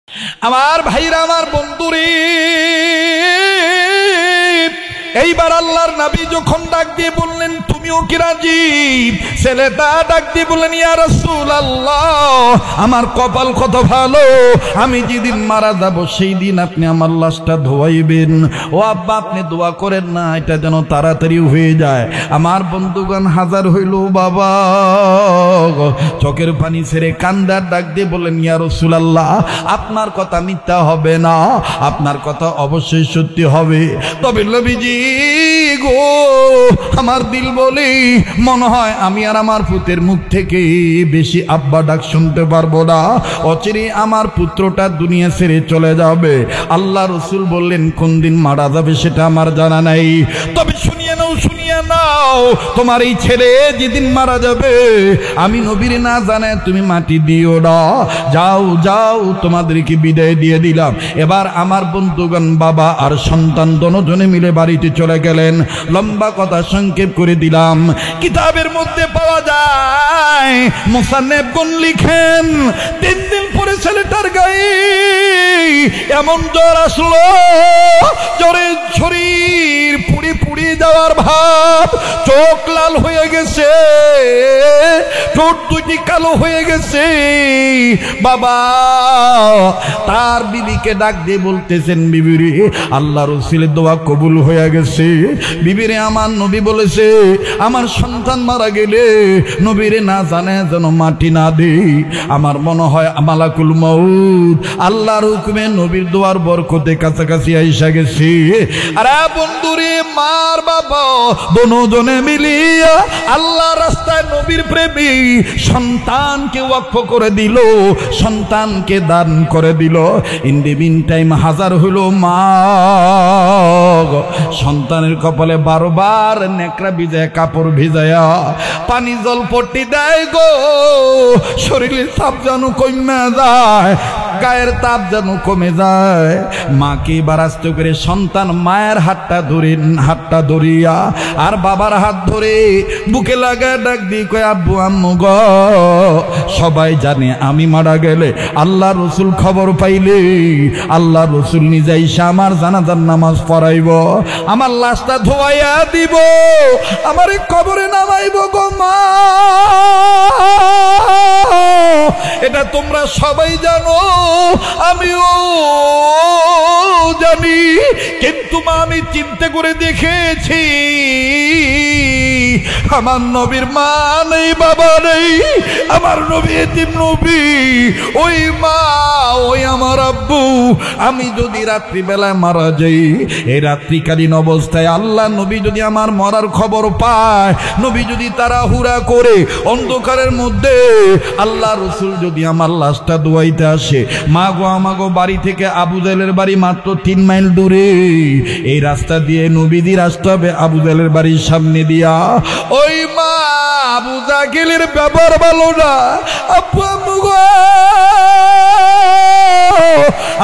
আমার ভাইরা, আমার বন্ধুরে, এইবার আল্লাহর নবী যখন ডাক দিয়ে বললেন তুমিও কি রাজি, ছেলেটা ডাক দিয়ে বললেন ইয়া রাসূলুল্লাহ, আমার কপাল কত ভালো, আমি যেদিন মারা যাব সেই দিন আপনি আমার লাশটা ধোয়াইবেন। ও আব্বা, আপনি দোয়া করেন না, এটা যেন তাড়াতাড়ি হয়ে যায়। আমার বন্ধুগণ হাজার হইল বাবা, চোখের পানি ছেড়ে কান্দার ডাক দিয়ে বললেন ইয়া রাসূলুল্লাহ, আপনার কথা মিথ্যা হবে না, আপনার কথা অবশ্যই সত্যি হবে। তবে নবীজি গো, আমার দিল বলে মনে হয় আমি আর আমার পুত্রের মুখ থেকে বেশি আব্বা ডাক শুনতে পারবো না, অচিরে আমার পুত্রটা দুনিয়া ছেড়ে চলে যাবে। আল্লাহ রসুল বললেন কোন দিন মারা যাবে সেটা আমার জানা নাই, তবে শুনিয়ে নাও, শুনিয়ে নাও, তোমার এই ছেলে যেদিন মারা যাবে আমি নবীর না জানে তুমি মাটি দিও না, যাও যাও, তোমাদেরকে বিদায় দিয়ে দিলাম। এবার আমার বন্ধুগণ বাবা আর সন্তান দুজনে মিলে বাড়িতে চলে গেলেন। লম্বা কথা সংক্ষেপ করে দিলাম, কিতাবের মধ্যে পাওয়া যায় মুসান্নিফগণ লিখেন 3 দিন পরে ছেলেটার গায়ে এমন জ্বর আসলো, জ্বরে শরীর পুড়ে পুড়ে যাওয়ার ভাব, চোখ লাল হয়ে গেছে, ঠোঁট দুটি কালো হয়ে গেছে। বাবা তার বিবিকে ডাক দিয়ে বলতেছেন বিবিরে, আল্লাহ রসুলের দোয়া কবুল হয়ে গেছে। বিবিরে আমার নবী বলেছে আমার সন্তান মারা গেলে নবীরে না জানে যেন মাটি না দেই। আমার মনে হয় মালাকুল মউত আল্লাহর হুকুমে নবীর দোয়ার বরকতে কাছাকাছি আইসা গেছে। আরে বন্ধুরে, মার বাবা দুজনে মিলিয়া আল্লাহ রাস্তায় নবীর প্রেমী সন্তানকে ওয়াকফ করে দিল, সন্তানকে দান করে দিল। ইন দি মিন টাইম হাজার হইল মা সন্তানের কপালে 12 বার নেকড়া ভিজায় কাপড় ভিজায়া পানি জল পট্টি দেয় গো, শরীরের তাপ যেন কমে যায়, গায়ের তাপ যেন কমে যায়। মাকে এবার আস্তে করে সন্তান মায়ের হাতটা ধরিয়া আর বাবার হাত ধরে বুকে লাগায় ডাক দিয়ে কয় আব্বু আম্মু গো, সবাই জানে আমি মারা গেলে আল্লাহ রসুল খবর পাইলে আল্লাহ রসুল নিজে এসে আমার জানাজার নামাজ পড়াইব, আমার লাশটা ধোয়াইয়া দিব, আমার কবরে নামাইব গো মা। এটা তোমরা সবাই জানো, আমিও জানি, কিন্তু মা আমি চিন্তা করে দেখেছি আমার নবীর মা নেই, বাবা নেই, আমার নবী এতিম নবী, ওই মা ওই আমার আব্বু। আমি যদি রাত্রিবেলায় মারা যাই, এই রাত্রিকালীন অবস্থায় আল্লাহ নবী যদি আমার মরার খবর পায়, নবী যদি তাড়াহুড়া করে অন্ধকারের মধ্যে আল্লাহ রসুল যদি আমার লাশটা দোয়াইতে আসে, মা গো আমাগো বাড়ি থেকে আবু জাহেলের বাড়ি মাত্র 3 মাইল দূরে, এই রাস্তা দিয়ে নবীদের আসতে হবে আবু জাহেলের বাড়ির সামনে দিয়া। ওই মা আবু জাহেলের ব্যাপার ভালো না, আব্বু আম্মু গো,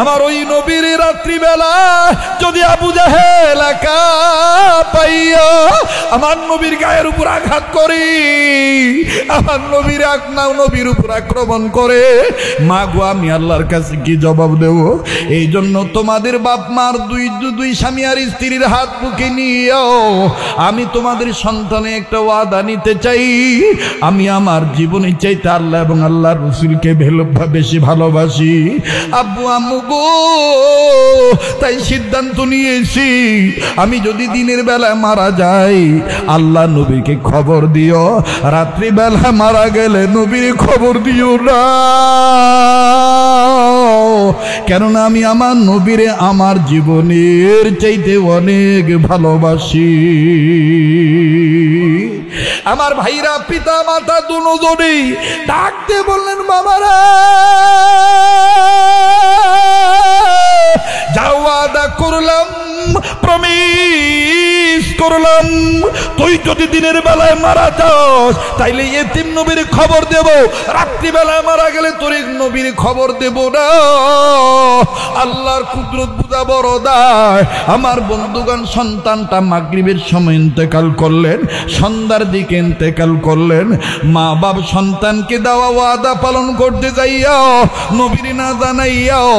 আমার ওই নবীর রাত্রিবেলা যদি আবু জাহেল একা পাইয়া আমার নবীর গায়ের উপর আঘাত করে, আমার নবীর উপর আক্রমণ করে, মা গো আমি আল্লাহর কাছে কি জবাব দেব? এই জন্য তোমাদের বাপ মার দুই স্বামী আর স্ত্রীর হাত বুকে নিয়েও আমি তোমাদের সন্তানে একটা ওয়াদা নিতে চাই, আমি আমার জীবনে চাইতে আল্লাহ এবং আল্লাহর রসুলকে বেশি ভালোবাসি। আব্বু আম্মু গো, তাই সিদ্ধান্ত নিয়েছি আমি যদি দিনের বেলায় মারা যাই আল্লাহ নবীকে খবর দিও, রাত্রিবেলা মারা গেলে নবীর খবর দিও না, কেননা আমি আমার নবীরে আমার জীবনের চাইতে অনেক ভালোবাসি। আমার ভাইরা, পিতা মাতা দুজনেই ডাক দিয়ে বললেন বাবারা, যা ওয়াদা করলাম, প্রমিস করলাম, তুই যদি দিনের বেলায় মারা যাস তাইলে এতিম নবীর খবর দেব, রাত্রিবেলায় মারা গেলে তোর নবীর খবর দেব না। আল্লাহর কুদরত বুঝা বড় দায়। আমার বন্ধুগণ, সন্তানটা মাগরিবের সময় ইন্তেকাল করলেন, সন্ধ্যার দিকে ইন্তেকাল করলেন। মা বাপ সন্তানকে দেওয়া ওয়াদা পালন করতে যাইয়া নবীর না জানাইয়াও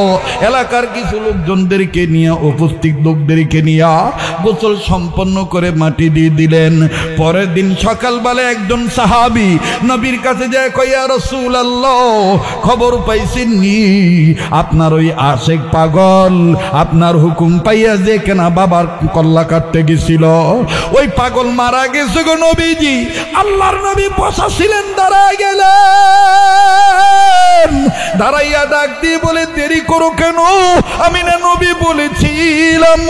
এলাকার কিছু লোকজনদেরকে নিয়ে, উপস্থিত লোকদেরকে নিয়ে গোসল সম্পন্ন করে মাটি দিয়ে দিলেন। পরের দিন সকালবেলা একজন সাহাবী নবীর কাছে যায়, কয় ইয়া রাসূলুল্লাহ, খবর পাইছেন নি আপনার ওই আশেক পাগল আপনার হুকুম পাইয়া যে কেনা বাবার কল্লা কাটতে গেছিল, ওই পাগল মারা গেছে গো নবীজি। আল্লাহর নবী বসা ছিলেন, দাঁড়ায় গেলেন, দাঁড়াইয়া ডাক দিয়ে বলে, দেরি করো কেন? আমি না নবী বলেছিলাম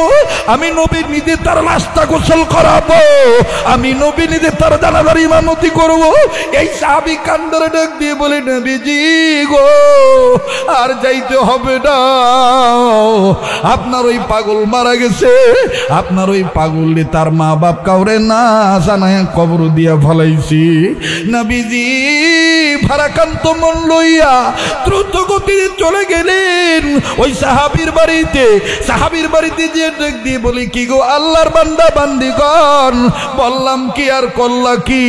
আমি নবী নিজে তার লাশটা গোসল করাবো, আমি নবী নিজে তার জানাজার ইমামতি করবো। এই সাহাবী কান্দরে ডাক দিয়ে বলে, নবীজি গো, আর যাইতে হবে না, আপনার ওই পাগল মারা গেছে, আপনার ওই পাগল তার মা বাপ কাউরে না জানায় কবর দিয়া ফলাইছি। নবীজি ভারাক্রান্ত মন লইয়া দ্রুত গতিতে চলে গেলেন ওই সাহাবীর বাড়িতে। সাহাবীর বাড়িতে যে ডাক দিয়ে বলি, কি গো আল্লাহর বান্দা বান্দিগণ, বললাম কি আর করলা কি?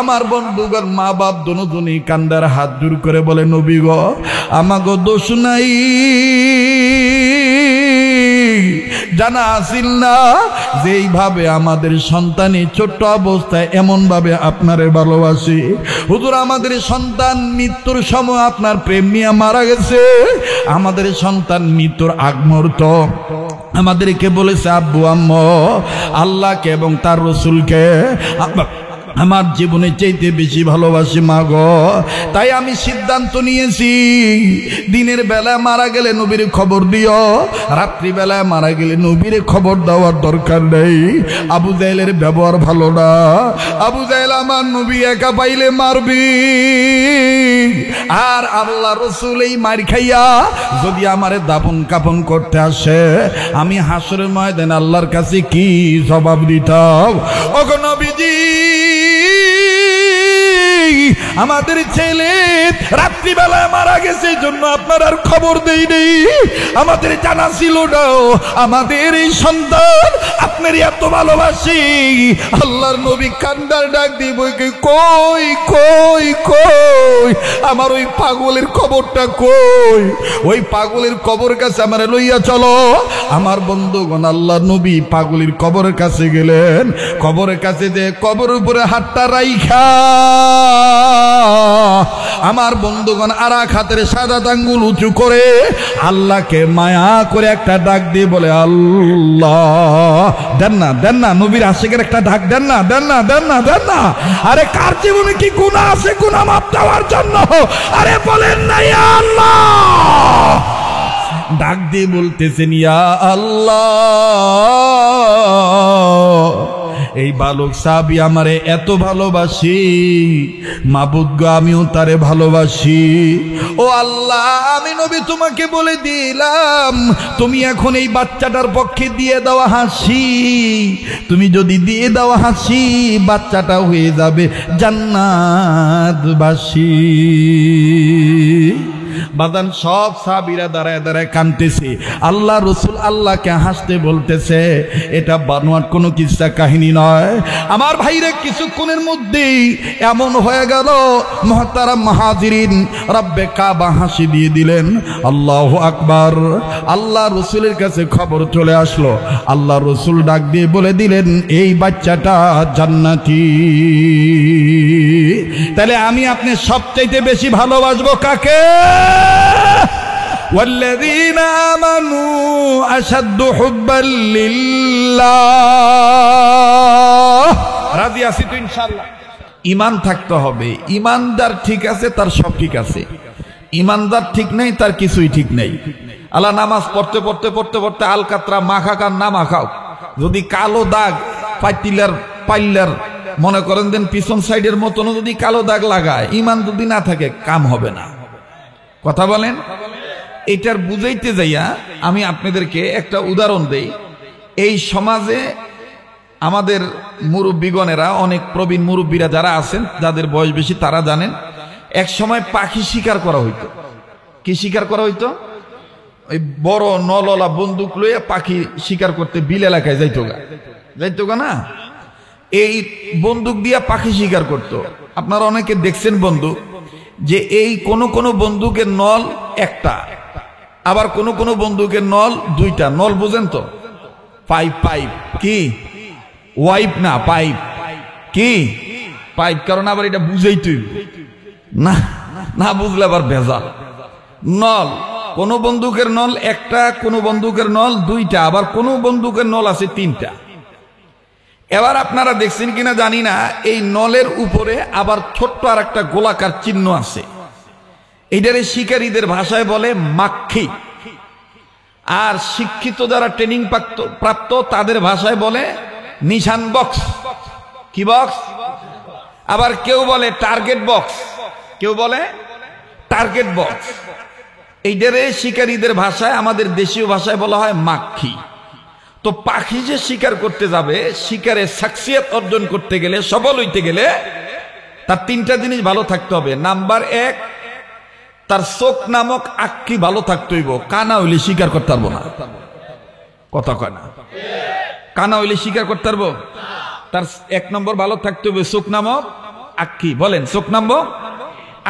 আমার বন্ধুগণ, মা বাপ দুজনই কান্দার হাত জোর করে বলে, নবী গো, আমাগো দোষ নাই, জানা আসিল না যেইভাবে আমাদের সন্তানই ছোট্ট অবস্থায় এমন ভাবে আপনারে ভালোবাসি। হুজুর, আমাদের সন্তান মৃত্যুর সময় আপনার প্রেম নিয়ে মারা গেছে। আমাদের সন্তান মৃত্যুর আগ মুহূর্ত আমাদেরকে বলেছে, আব্বু আম্মু, আল্লাহকে এবং তার রসুলকে আমার জীবনে চাইতে বেশি ভালোবাসি মা গো। তাই আমি সিদ্ধান্ত নিয়েছি, দিনের বেলায় মারা গেলে নবীর খবর দিও, রাত্রি বেলায় মারা গেলে নবীর খবর দেওয়ার দরকার নেই। আবু জাহেলের ব্যবহার ভালো না। আবু জাহেল আমার নবী একা পাইলে মারবি, আর আল্লাহ রসুল এই মার খাইয়া যদি আমারে দাফন কাফন করতে আসে, আমি হাসরের ময়দানে আল্লাহর কাছে কি জবাব দিতাম? ওগো নবীজি, আমাদের ছেলে রাত্রিবেলায় মারা গেছে, জন্য আপনার আর খবর দেই নেই, আমাদের জানা ছিল না আমাদের এই সন্তান আপনার এত ভালোবাসি। আল্লাহর নবী কান্দার ডাক দিব, কই কই কই আমার ওই পাগলের কবরটা কই? ওই পাগলের কবর কাছে আমার লইয়া চলো। আমার বন্ধুগণ, আল্লাহর নবী পাগলের কবরের কাছে গেলেন। কবরের কাছে যে কবর উপরে হাতটা রাইখা আমার বন্ধুগণ আর এক হাতের সাদা আঙ্গুল উঁচু করে আল্লাহকে মায়া করে একটা ডাক দিয়ে বলে, আল্লাহ, দেন না দেন না, নবীর আশিকের একটা ডাক দেন না, দেন না দেন না দেন না। আরে কার জীবনে কি গুনাহ আছে, গুনাহ মাফ দেওয়ার জন্য? আরে বলেন না ইয়া আল্লাহ। ডাক দিয়ে বলতেছেন, ইয়া আল্লাহ, এই বালক সাহাবী আমারে এত ভালোবাসি, মাবুদ গো আমিও তারে ভালোবাসি। ও আল্লাহ, আমি নবী তোমাকে বলে দিলাম, তুমি এখন এই বাচ্চাটার পক্ষে দিয়ে দেওয়া হাসি, তুমি যদি দিয়ে দেওয়া হাসি, বাচ্চাটা হয়ে যাবে জান্নাতবাসী। বাদান সব সাহাবীরা দাঁড়ায় দাঁড়ায় কাঁদতেছে। আল্লাহ রসুল আল্লাহকে হাসতে বলতেছে, এটা বানোয়াট কোনো কিস্সা কাহিনী নয়। আমার ভাইরে, কিছুক্ষণের মধ্যেই এমন হয়ে গেল, মুহতারাম মুহাজিরিন, রব্বে কাবা হাসি দিয়ে দিলেন। আল্লাহু আকবার। আল্লাহ রসুলের কাছে খবর চলে আসলো। আল্লাহ রসুল ডাক দিয়ে বলে দিলেন, এই বাচ্চাটা জান্নাতি। তাহলে আমি আপনি সবচাইতে বেশি ভালোবাসবো কাকে? والذين آمنوا أشد حبا لله। রাজি আছি তো ইনশাআল্লাহ? ঈমান থাকতে হবে। ঈমানদার ঠিক আছে, তার সব ঠিক আছে। ঈমানদার ঠিক নেই, তার কিছুই ঠিক নেই। আল্লাহ নামাজ পড়তে পড়তে পড়তে পড়তে আলকাতরা মাখা কান না মাখাও, যদি কালো দাগ পাইলার মনে করেন দেন পিছন সাইডের মতন যদি কালো দাগ লাগায়, ঈমান যদি না থাকে কাম হবে না। কথা বলেন? এটার বুঝাইতে যাইয়া আমি আপনাদেরকে একটা উদাহরণ দেই। এই সমাজে আমাদের মুরব্বীগণেরা, অনেক প্রবীণ মুরব্বীরা যারা আছেন, যাদের বয়স বেশি, তারা জানেন এক সময় পাখি শিকার করা হইতো। কি শিকার করা হইতো? ওই বড় নললা বন্দুক লইয়া পাখি শিকার করতে বিল এলাকায় যাইতো গা না, এই বন্দুক দিয়া পাখি শিকার করত। আপনারা অনেকে দেখছেন বন্দুক, যে এই কোন কোন বন্দুকের নল একটা, আবার কোন কোন বন্দুকের নল দুইটা। নল বুঝেন তো? পাইপ কি ওয়াইপ না, পাইপ কি পাইপ, কারণ আবার এটা বুঝেই তুই না, না বুঝলে আবার ভেজাল। নল, কোন বন্দুকের নল একটা, কোন বন্দুকের নল দুইটা, আবার কোন বন্দুকের নল আছে তিনটা। এবার আপনারা দেখছেন কিনা জানি না, এই নলের উপরে আবার ছোট্ট আর একটা গোলাকার চিহ্ন আছে। এইটারে শিকারীদের ভাষায় বলে মাক্ষী, আর শিক্ষিত যারা ট্রেনিং প্রাপ্ত তাদের ভাষায় বলে নিশান বক্স। কি বক্স? আবার কেউ বলে টার্গেট বক্স, কেউ বলে টার্গেট বক্স। এইটারে শিকারীদের ভাষায়, আমাদের দেশীয় ভাষায় বলা হয় মাক্ষী। তো পাখি যে শিকার করতে যাবে, শিকারের সাকসিয়ত অর্জন করতে গেলে, সফল হইতে গেলে তার তিনটা জিনিস ভালো থাকতে হবে। নাম্বার এক, তার চোখ নামক আক্কি ভালো থাকতে হইব, কানা হইলে শিকার করতে পারবো না। কথা কয় না? কানা হইলে শিকার করতে পারবো? তার এক নম্বর ভালো থাকতে হবে চোখ নামক আক্কি। বলেন, চোখ নামক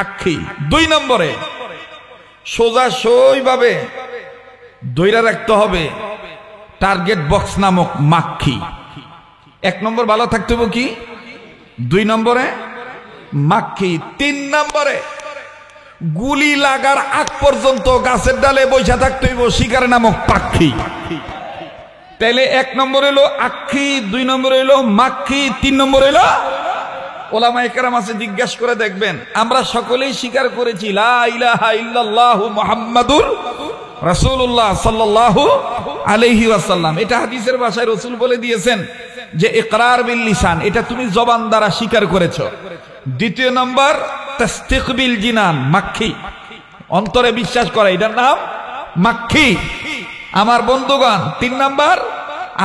আক্কি। দুই নম্বরে সোজা সইভাবে ধইরা রাখতে হবে টার্গেট বক্স নামক মাক্ষী। এক নম্বর ভালো থাকতে হবে কি? দুই নম্বরে মাক্ষী। তিন নম্বরে গুলি লাগার আগ পর্যন্ত গাছের ডালে বৈশা থাকতে হইব শিকার নামক পাখি। তাইলে এক নম্বর হইল আক্ষী, দুই নম্বর হইল মাক্ষী, তিন নম্বর হইল ওলামায়ে কেরাম আছে, জিজ্ঞাসা করে দেখবেন। আমরা সকলেই স্বীকার করেছি লা ইলাহা ইল্লাল্লাহু মুহাম্মাদুর রাসূলুল্লাহ সাল্লাল্লাহু আলাইহি ওয়াসাল্লাম। এটা হাদিসের ভাষায় রাসূল বলে দিয়েছেন যে ইকরার বিল লিসান, এটা তুমি জবান দ্বারা স্বীকার করেছো। দ্বিতীয় নম্বর তাসদীক বিল জিনান, মাক্ষী, অন্তরে বিশ্বাস করা, এটার নাম মাক্ষী আমার বন্ধুগণ। তিন নম্বর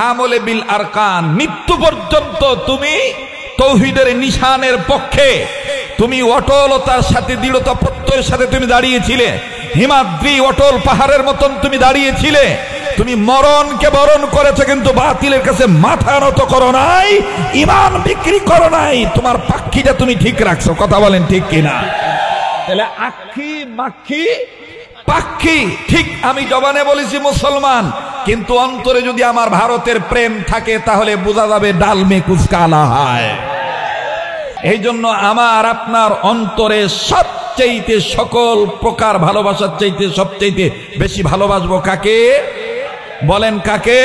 আমলে বিল আরকান, মৃত্যু পর্যন্ত তুমি তৌহিদের নিশানের পক্ষে, তুমি অটলতার সাথে, দৃঢ়তা প্রত্যয়ের সাথে তুমি দাঁড়িয়েছিলে। হিমাদ্রি অটল পাহাড়ের মতন তুমি দাঁড়িয়েছিলে। তুমি মরণকে বরণ করেছো, কিন্তু বাতিলের কাছে মাথা নত করো নাই, ঈমান বিক্রি করো নাই, তোমার পাক্ষিটা তুমি ঠিক রাখছো। কথা বলেন ঠিক কিনা? তাহলে আক্ষী, মাক্ষী, পাক্ষী। ঠিক আমি জবানে বলেছি মুসলমান, কিন্তু অন্তরে যদি আমার ভারতের প্রেম থাকে তাহলে বোঝা যাবে ডাল মে কুছ কালা হয়। এই জন্য আমার আপনার অন্তরে সবচাইতে, সকল প্রকার ভালোবাসার চাইতে সবচাইতে বেশি ভালোবাসবো কাকে? বলেন কাকে?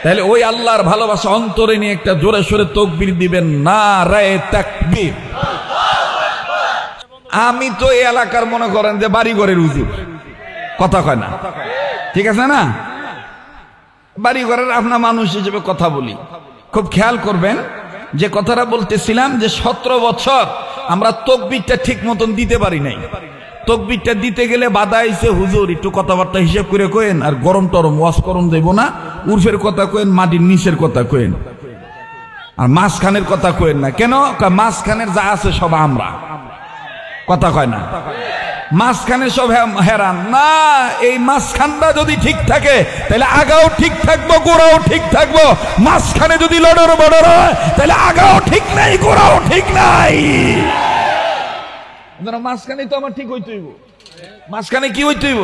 তাহলে ওই আল্লাহর ভালোবাসা অন্তরে নিয়ে একটা জোরে সোরে তাকবীর দিবেন, নারায়ে তাকবীর। আমি তো এই এলাকার মনে করেন যে বাড়ি ঘরের হুজুর, কথা কয় না, ঠিক আছে না? বাড়ি ঘরের আপনার মানুষ হিসেবে কথা বলি। খুব খেয়াল করবেন যে কথাটা বলতেছিলাম, যে 17 বছর আমরা তাকবীরটা ঠিক মতন দিতে পারি নাই। তাকবীরটা দিতে গেলে বাধা আইছে, হুজুর একটু কথাবার্তা হিসেব করে কইেন, আর গরম টরম ওয়াজ করম দেব না, উর্ফের কথা কইেন, মাটির নিচের কথা কইেন, আর মাঝখানের কথা কইেন না। কেন? মাঝখানের যা আছে সব আমরা, কথা কয় না, মাঝখানে সব হেরান না। এই মাঝখানটা যদি ঠিক থাকে তাহলে আগাও ঠিক থাকবো, গোড়াও ঠিক থাকবো। মাঝখানে যদি লড়র বড়র হয় তাহলে আগাও ঠিক নাই, গোড়াও ঠিক নাই। মাঝখানে তো আমার ঠিক হইতে হইব। মাঝখানে কি হইতে হইব?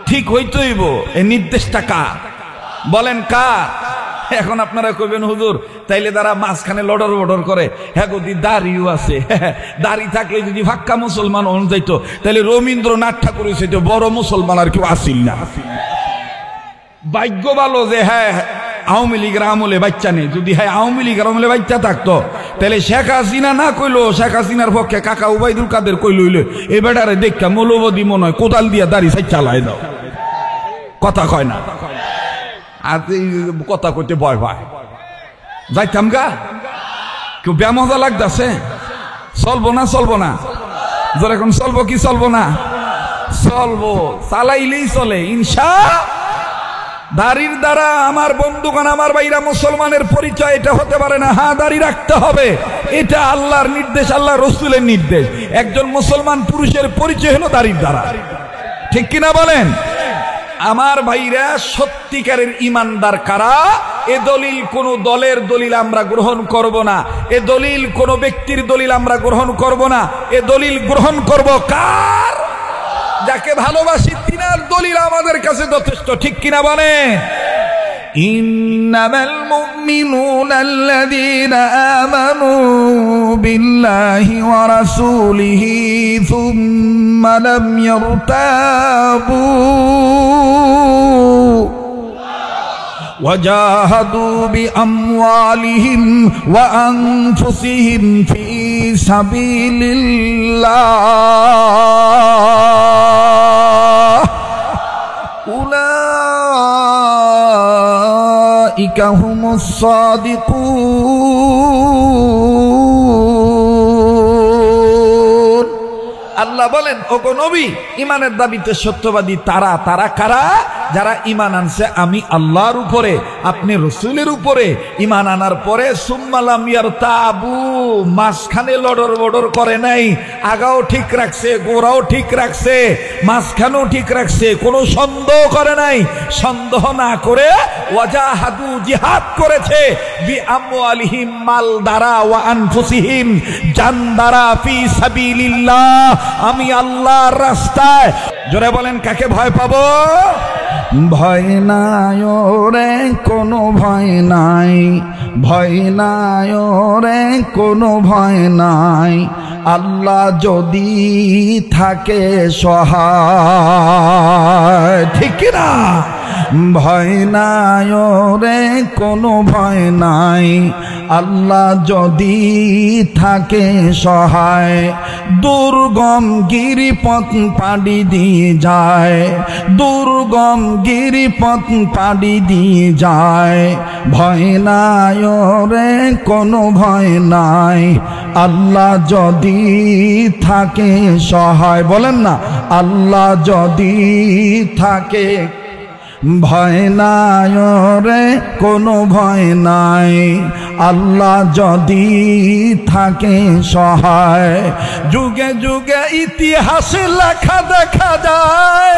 ঠিক হইতে হইব। এই নির্দেশটা কার? বলেন কার? এখন আপনারা কইবেন হুজুর তাইলে তারা মাঝখানে লড়র বড়র করে, হ্যাঁ গদি দাড়িও আছে, দাড়ি থাকলে যদি ফাক্কা মুসলমান হন যাইতো তাহলে রবীন্দ্রনাথ ঠাকুর হইতো বড় মুসলমান, আর কেউ আসিল না। ভাগ্য ভালো যে হ্যাঁ আওয়ামী লীগের আমলে বাচ্চা নেই। যদি হ্যাঁ আওয়ামী লীগের আমলে বাচ্চা থাকতো তাহলে শেখ হাসিনা না কইলো, শেখ হাসিনার পক্ষে কাকা উবাইদুল কাদের কইলো, এই বেটারে দেখা মৌলবাদী মনে হয়, কোদাল দিয়া দাড়ি সাইড চালাই দাও। কথা কয় না, আর কথা কইতে ভয় পায়। যাইতাম গা, কেউ বেমজা লাগতেছে, চলবো না, চলবো না, যারা এখন চলবো কি চলবো না? চলবো, চালাইলেই চলে ইনশা। দাড়ির দ্বারা আমার বন্ধুগণ, আমার ভাইরা, মুসলমানের পরিচয় এটা হতে পারে না। হ্যাঁ, দাড়ি রাখতে হবে, এটা আল্লাহর নির্দেশ, আল্লাহ রসুলের নির্দেশ। একজন মুসলমান পুরুষের পরিচয় হলো দাড়ির দ্বারা, ঠিক কিনা বলেন? আমার ভাইরা সত্যিকারের ইমানদার কারা? এ দলিল কোন দলের দলিল আমরা গ্রহণ করব না, এ দলিল কোন ব্যক্তির দলিল আমরা গ্রহণ করব না, এ দলিল গ্রহণ করব কার? যাকে ভালোবাসি তিনার দলিল আমাদের কাছে যথেষ্ট, ঠিক কিনা বলে? ইন্নামাল মুমিনুনা আল্লাযীনা আমানু বিল্লাহি ওয়া রাসূলিহি সুম্মা লাম ইয়ারতাবু وجاهدوا بأموالهم وأنفسهم في سبيل الله أولئك هم الصادقون আল্লাহ বলেন, ওগো নবী, ইমানের দাবিতে সত্যবাদী তারা। তারা কারা? যারা ইমান আনছে আমি আল্লাহর উপরে, আপনি রসুলের উপরে। ইমান আনার পরে সুম্মালাম ইয়ারতাবু, মাঝখানে লড়র বড়র করে নাই, আগাও ঠিক রাখছে, গোড়াও ঠিক রাখছে, মাঝখানেও ঠিক রাখছে, কোনো সন্দেহ করে নাই। সন্দেহ না করে ওয়াজাহাদু, জিহাদ করেছে, বিআমওয়ালিহিম, মাল দ্বারা, ওয়া আনফুসিহিম, জান দ্বারা, ফি সাবিলিল্লাহ, আমি আল্লাহর রাস্তায়। জোরে বলেন, কাকে ভয় পাবো? ভয় নাই ওরে কোনো ভয় নাই, ভয় নাই ওরে কোনো ভয় নাই, আল্লাহ যদি থাকে সহায়, ঠিক না? ভয় নাই ওরে কোনো ভয় নাই, আল্লাহ যদি থাকে সহায়। দুর্গম গিরিপথ পাড়ি দিয়ে যায়, দুর্গম গিরিপথ পাড়ি দিয়ে যায়, ভয় নাই ওরে কোনো ভয় নাই, আল্লাহ যদি থাকে সহায়। বলেন না, আল্লাহ যদি থাকে, ভয় নাই রে কোনো ভয় নাই, আল্লাহ যদি থাকে সহায়। যুগে যুগে ইতিহাসে লেখা দেখা যায়,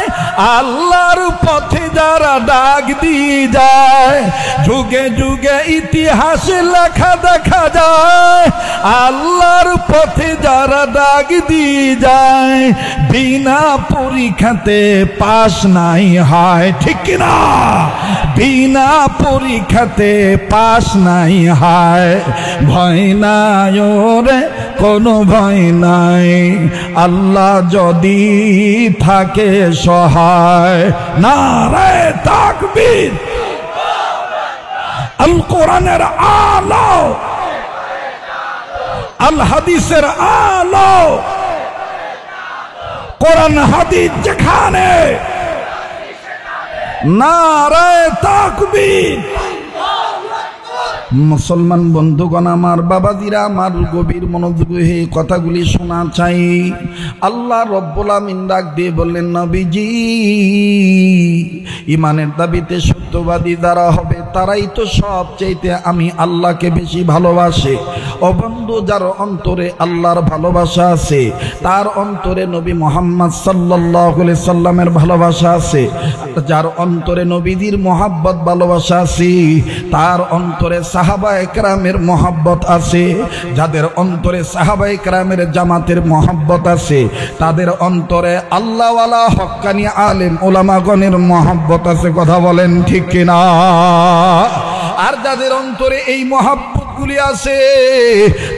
আল্লাহর পথে যারা ডাক দিয়ে যায়। যুগে যুগে ইতিহাসে লেখা দেখা যায়, আল্লাহর পথে যারা ডাক দিয়ে যায়, বিনা পরীক্ষাতে পাস নাই হয়, ঠিক না? বিনা পরীক্ষাতে পাস নাই হয়, ভয় নাই ওরে কোনো ভয় নাই, আল্লাহ যদি থাকে সহায়। নারায়ে তাকবীর, আল কোরআনের আলো, আল হাদিসের আলো, কোরআন হাদিস যেখানে, নারায়ে তাকবীর। মুসলমান বন্ধুগণ আমার, বাবাজিরা আমার, গভীর মনোযোগ হয়ে কথাগুলি শোনা চাই। আল্লাহ রব্বুল আমিন ডাক দিয়ে বললেন, নবীজি, ইমানের দাবিতে সত্যবাদী যারা হবে তারাই তো সবচাইতে আমি আল্লাহকে বেশি ভালোবাসে। ও বন্ধু, যার অন্তরে আল্লাহর ভালোবাসা আছে, তার অন্তরে নবী মুহাম্মদ সাল্লাল্লাহু আলাইহি সাল্লামের ভালোবাসা আছে। যার অন্তরে নবীজির মহব্বত ভালোবাসা আছে, তার অন্তরে সাহাবায়ে কেরামের মহব্বত আছে। যাদের অন্তরে সাহাবায়ে কেরামের জামাতের মহব্বত আছে, তাদের অন্তরে আল্লাহওয়ালা হক্কানি আলেম উলামাগণের মহব্বত আছে। কথা বলেন ঠিক কিনা? আর যাদের অন্তরে এই মহব্বতগুলি আছে,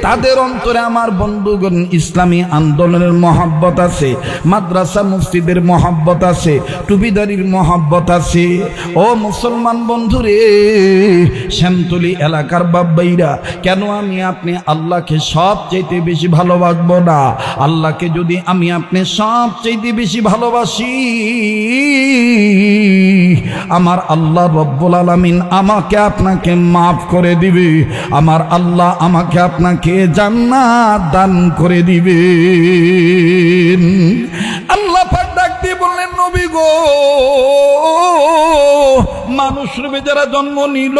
তাদের অন্তরে আমার বন্ধুগণ ইসলামী আন্দোলনের মহব্বত আছে, মাদ্রাসা মসজিদের মহব্বত আছে, টুপিদারির মহব্বত আছে। ও মুসলমান বন্ধুরে, শ্যামতলী এলাকার বাব্বাইরা, কেন আমি আপনি আল্লাহকে সবচাইতে বেশি ভালোবাসবো না? আল্লাহকে যদি আমি আপনি সবচাইতে বেশি ভালোবাসি, আমার আল্লাহ রব্বুল আলামিন আমাকে আপনাকে মাফ করে দিবে, আমার আল্লাহ আমাকে আপনাকে জান্নাত দান করে দিবে। আল্লাহ পাক ডাক দিয়ে বললেন, নবী গো, মানুষ রূপে যারা জন্ম নিল,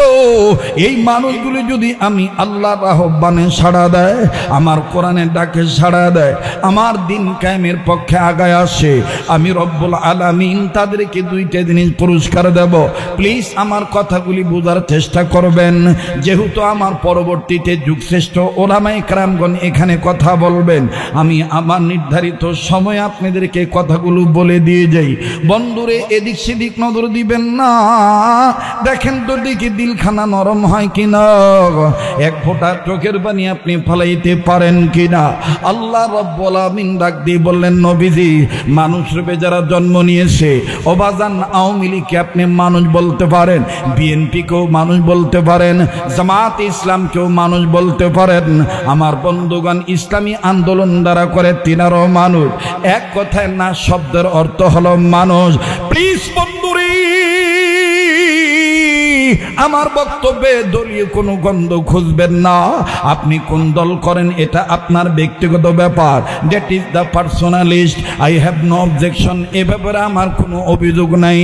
এই মানুষগুলি যদি আমি আল্লাহর আহ্বানে সাড়া দেয়, আমার কোরআনের ডাকে সাড়া দেয়, আমার দিন কায়েমের পক্ষে আগায় আসে, আমি রব্বুল আলামিন তাদেরকে দুইটা জিনিস পুরস্কার দেব। প্লিজ আমার কথাগুলি বোঝার চেষ্টা করবেন, যেহেতু আমার পরবর্তীতে যুগশ্রেষ্ঠ ওলামায়ে কেরামগণ এখানে কথা বলবেন, আমি আমার নির্ধারিত সময় আপনাদেরকে কথাগুলো বলে দিয়ে যাই। বন্ধুরে, এদিক সেদিক নজর দিবেন না, দেখেন তো দেখি দিলখানা নরম হয় কিনা, এক ফোঁটা চোখের পানি আপনি ফলাইতে পারেন কিনা। আল্লাহ রাব্বুল আলামিন ডাক দিয়ে বললেন, নবীজি, মানুষ রূপে যারা জন্ম নিয়েছে, ওবাজান আওয়ামী লীগকে আপনি মানুষ বলতে পারেন, বিএনপিকেও মানুষ বলতে পারেন, জামাত ইসলামকেও মানুষ বলতে পারেন, আমার বন্ধুগণ ইসলামী আন্দোলন দ্বারা করে তিনারও মানুষ। এক কথায় না শব্দের অর্থ হলো মানুষ। প্লিজ বন্ধুরি, আমার বক্তব্যে দলীয় কোনো গন্ধ খুঁজবেন না। আপনি কোন দল করেন এটা আপনার ব্যক্তিগত ব্যাপার, that is the personalist, I have no objection, এ ব্যাপারে আমার কোনো অভিযোগ নাই।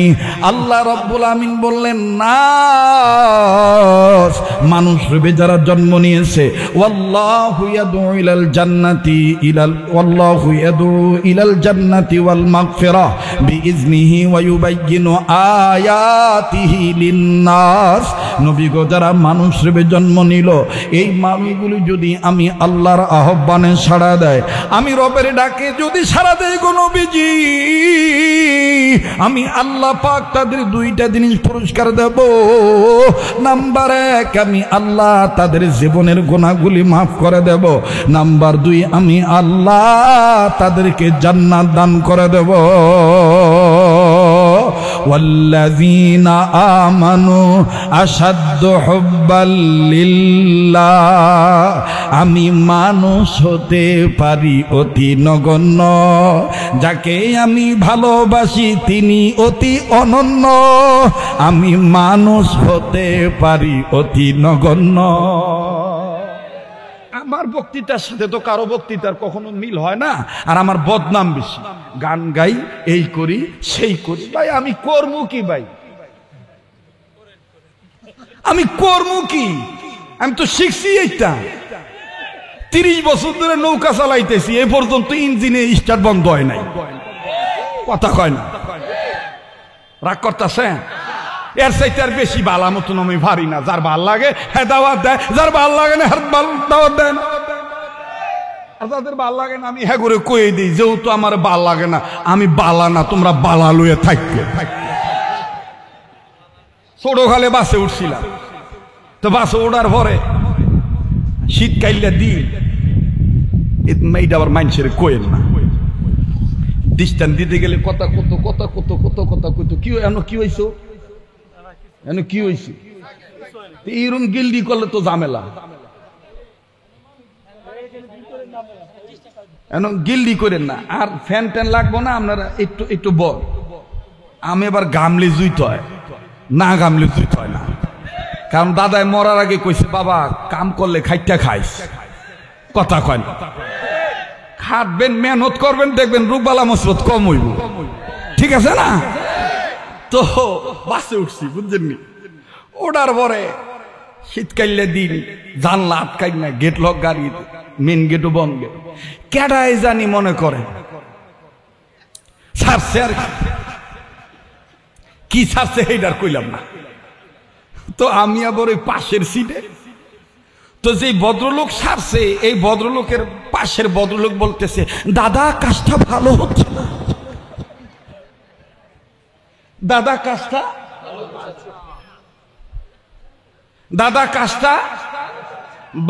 আল্লাহ রাব্বুল আমিন বললেন, না, মানুষ রূপে যারা জন্ম নিয়েছে, ওয়াল্লাহু ইয়াদউ ইলাল জান্নাতি ওয়াল্লাহু ইয়াদউ ইলাল জান্নাতি ওয়াল মাগফিরাহ বিইজনিহি ওয়া ইউবাইয়িনু আয়াতিহি লিন-নাস। নবী গো, যারা মানুষ রূপে জন্ম নিল, এই মানুষগুলি যদি আমি আল্লাহর আহ্বানে সাড়া দেয়, আমি রবের ডাকে যদি সাড়া দেয় গো নবীজি, আমি আল্লাহ পাক তাদের দুইটা জিনিস পুরস্কার দেব। নাম্বার এক, আমি আল্লাহ তাদের জীবনের গুনাহগুলি মাফ করে দেব। নাম্বার দুই, আমি আল্লাহ তাদেরকে জান্নাত দান করে দেব। ওয়াল্লাযীনা আমানু আশাদ্দু হুব্বাল লিল্লাহ, আমি মানুষ হতে পারি অতি নগণ্য, যাকে আমি ভালোবাসি তিনি অতি অনন্য, আমি মানুষ হতে পারি অতি নগণ্য। আমার বক্তৃতার সাথে তো কারো বক্তৃতার কখনো মিল হয় না, আর আমার বদনাম বেশি, গান গাই, এই করি সেই করি। ভাই আমি কর্ম কি? ভাই আমি কর্ম কি? আমি তো শিখছি এইটা, 30 বছর ধরে নৌকা চালাইতেছি, এ পর্যন্ত ইঞ্জিনে স্টার্ট বন্ধ হয় নাই। কথা কয় না, রাগ করতেছে? এর চাইতে আর বেশি বালা মতন আমি ভারি না। যার ভাল লাগে হ্যাঁ দাওয়াত দেয়, যার ভাল লাগে না হ্যাঁ দাওয়াত দেয় না। আর যাদের ভাল লাগে না আমি হ্যাঁ করে কয়ে দিই, যেহেতু আমার ভাল লাগে না, আমি বালা না, তোমরা বালা লইয়ে থাকবে। ছোটকালে বাসে উঠছিলাম, তো বাসে ওঠার পরে শীতকাইলে দিন এইটা আবার মানুষের কোয়েন না, দৃষ্টান দিতে গেলে কথা কত কথা কত কত কথা কত কি কি হয়েছে কি হয়েছে, এইরকম গিল্ডি করলে তো ঝামেলা। গিল্ডি করেন না, আর ফ্যান ট্যান লাগবো না, আপনারা একটু একটু বল। আমি এবার গামলে জুইতে হয় না, গামলে জুইতে হয় না, কারণ দাদাই মরার আগে কইছে, বাবা কাম করলে খাইটা খাইস। কথা কয় না, খাটবেন, মেহনত করবেন, দেখবেন রোগবালা মুসরত কম হইব। ঠিক আছে না? তো বাসে উঠছি, বুঝছেন নি? ওটার পরে শীতকালে দিন, জানলা আটকাই না, গেট লক, গাড়ি মেন গেটও বন্ধ। কেডাই জানি মনে করে ছাড়ছে, আর কি ছাড়ছে এইটার কইলাম না। তো আমি আবার ওই পাশের সিটে, তো যে ভদ্রলোক ছাড়ছে, এই ভদ্রলোকের পাশের ভদ্রলোক বলতেছে, দাদা কাজটা ভালো হচ্ছে না, দাদা কাজটা, দাদা কাজটা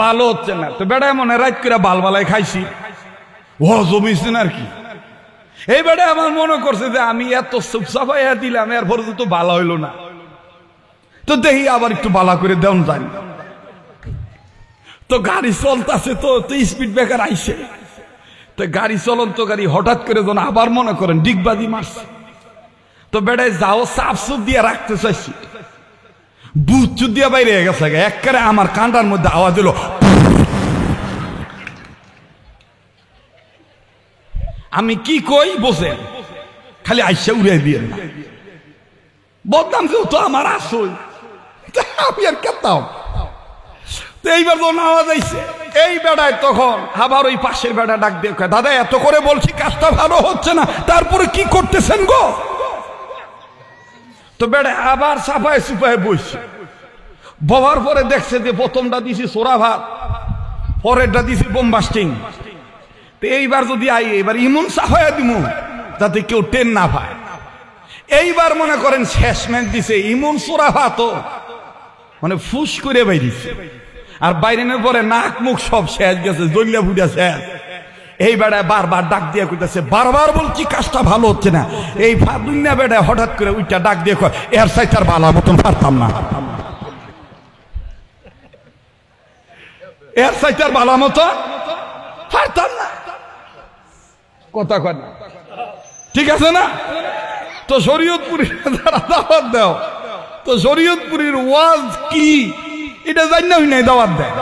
ভালো হচ্ছে না। তো বেড়ায় মনে রাত করে বালবালাই খাইছি, ও জমিছেন আর কি। এই বেড়ায় আমার মনে করছে যে আমি এত সাফাইয়া দিলাম, এর পরে তো ভালো হইল না, তো দেখি আবার একটু বালা করে দেন জানি। তো গাড়ি চলতেছে, তো স্পিড ব্রেকার আইছে, তো গাড়ি চলন্ত গাড়ি হঠাৎ করে যেন আবার মনে করেন ডিগবাজি মারছে। তো বেড়ায় যাও চাপ চুপ দিয়ে রাখতে চাইছি, বুথ চুপ দিয়ে বাইরে গেছে, একবারে আমার কান্ডার মধ্যে আওয়াজ হলো। আমি কি কই বোঝেন, খালি আইসা উড়াই দিয়ে না। বদনাম যেহেতু আমার আসল, আমি আর কেতাম। তো এইবার যখন আওয়াজ আইছে, এই বেড়ায় তখন আবার ওই পাশের বেড়া ডাক দিয়ে কয়, দাদা এত করে বলছি কাজটা ভালো হচ্ছে না, তারপরে কি করতেছেন গো? তো বেড়া আবার চাপায় চুপায় বসছে। ববার পরে দেখছে যে প্রথমটা দিছি সোরা ভাত, পরেরটা দিছি বোমবাস্টিং। তো এইবার যদি আই এবার ইমন চাপায়া দিমু যাতে কেউ টেন না পায়। এইবার মনে করেন শেষমেশ দিছে ইমন সোরা ভাত, মানে ফুস করে বাইরেছে। আর বাইরেনের পরে নাক মুখ সব শেষ গেছে, জল্লা ফুটা শেষ। এই বেড়ায় বারবার ডাক দিয়ে কইতেছে, বারবার বলছি কাজটা ভালো হচ্ছে না। এই ফাদুন্যা বেড়ায় হঠাৎ করে ওইটা ডাক দিয়ে কয়, এর সাইটার ভালো মতন পারতাম না, এর সাইটার ভালো মতো পারতাম না। কথা কয় না, ঠিক আছে না? তো শরীয়তপুরী যারা দাওয়াত দাও, তো শরীয়তপুরীর ওয়াজ কি এটা জানি না, নাই দাওয়াত দেয়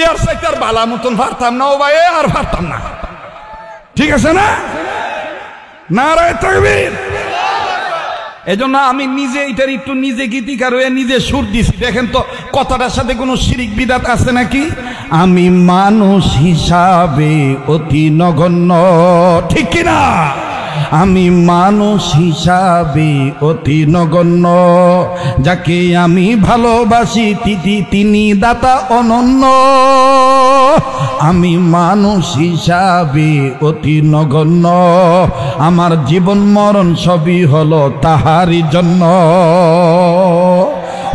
এর সাইটার ভালো মতন পারতাম না, ও ভাই আর পারতাম না, ঠিক আছে না? নারায়ে তাকবীর। এজন্য আমি নিজে এটার একটু নিজে গীতিকার হয়ে নিজে সুর দিছি। দেখেন তো কথাটার সাথে কোনো শিরিক বিদাত আছে নাকি? আমি মানুষ হিসাবে অতি নগণ্য, ঠিক কিনা? আমি মানুষ হিসাবে অতি নগণ্য, যাকে আমি ভালোবাসি তিনি দাতা অনন্য। আমি মানুষ হিসাবে অতি নগণ্য, আমার জীবন মরণ সবই হলো তাহারই জন্য।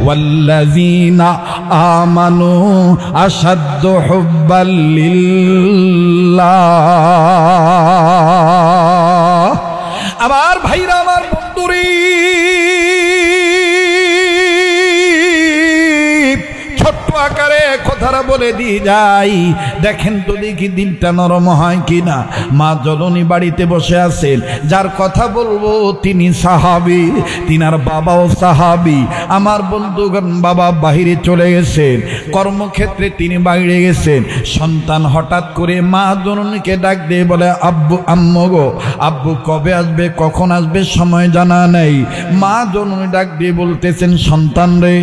ওয়াল্লাযীনা আমানু আশাদ্দু হুব্বাল লিল্লাহ। আবার ভাইরা আমার, বন্ধুরে, ছোট্ট আকারে কথাটা বলে দিয়ে যাই, দেখেন তো দেখি দিলটা নরম হয় কিনা। মা জননী বাড়িতে বসে আছেন, যার কথা বলবো তিনি সাহাবী, তিনার বাবাও সাহাবী। আমার বন্ধুগণ, বাবা বাহিরে চলে গেছেন কর্মক্ষেত্রে, তিনি বাইরে গেছেন। সন্তান হঠাৎ করে মা জননীকে ডাক দিয়ে বলে, আব্বু, আম্মু গো, আব্বু কবে আসবে, কখন আসবে, সময় জানা নেই। মা জননী ডাক দিয়ে বলতেছেন, সন্তান রে,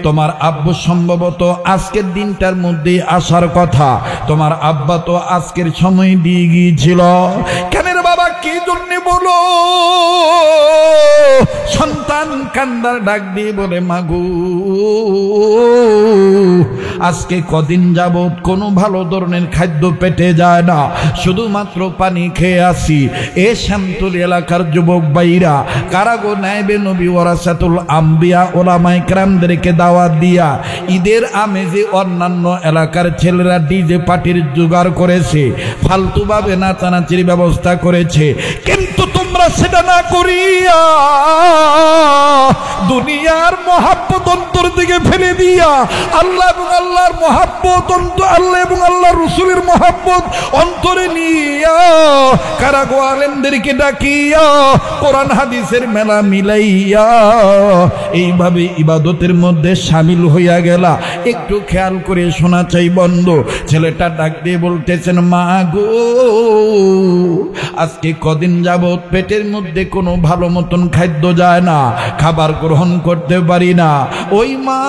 তোমার আব্বু সম্ভবত আজকের দিনটার মধ্যে আসার কথা, তোমার আব্বা তো আজকের সময় দিয়ে গিয়েছিল। কেন রে বাবা, কি জন্য বলো? সন্তান কান্দার ডাক দিয়ে বলে, মাগো আজকে কদিন যাবত কোনো ভালো ধরনের খাদ্য পেটে যায় না, শুধুমাত্র পানি খেয়ে আসি। এ শ্যামতলী এলাকার যুবক ভাইরা কারাগো নায়েবে নবী ওয়ারাসাতুল আম্বিয়া ওলামায়ে কেরামদেরকে দাওয়াত দিয়া ঈদের আমেজে অন্যান্য এলাকার ছেলেরা ডিজে পার্টির জোগাড় করেছে, ফালতুভাবে নাচানাচির ব্যবস্থা করেছে। কিন্তু তোমরা সেটা না করিয়া দুনিয়ার মহাব্বত অন্তর থেকে ফেলে দিয়া আল্লাহ এবং আল্লাহর মহাব্বত, আল্লাহ এবং আল্লাহ রসুলের মহাব্বত অন্তরে নিয়া কারাগো আলেমদেরকে ডাকিয়া কোরআন হাদিসের মেলা মিলাইয়া এইভাবে ইবাদতের মধ্যে শামিল হইয়া গেলা। একটু খেয়াল করে শোনা চাই বন্ধ। ছেলেটা ডাক দিয়ে বলতেছেন, মা গো আজকে কদিন যাবত পেটের মধ্যে কোনো ভালো মতন খাদ্য যায় না, খাবার গ্রহণ করতে পারি না। ওই মা,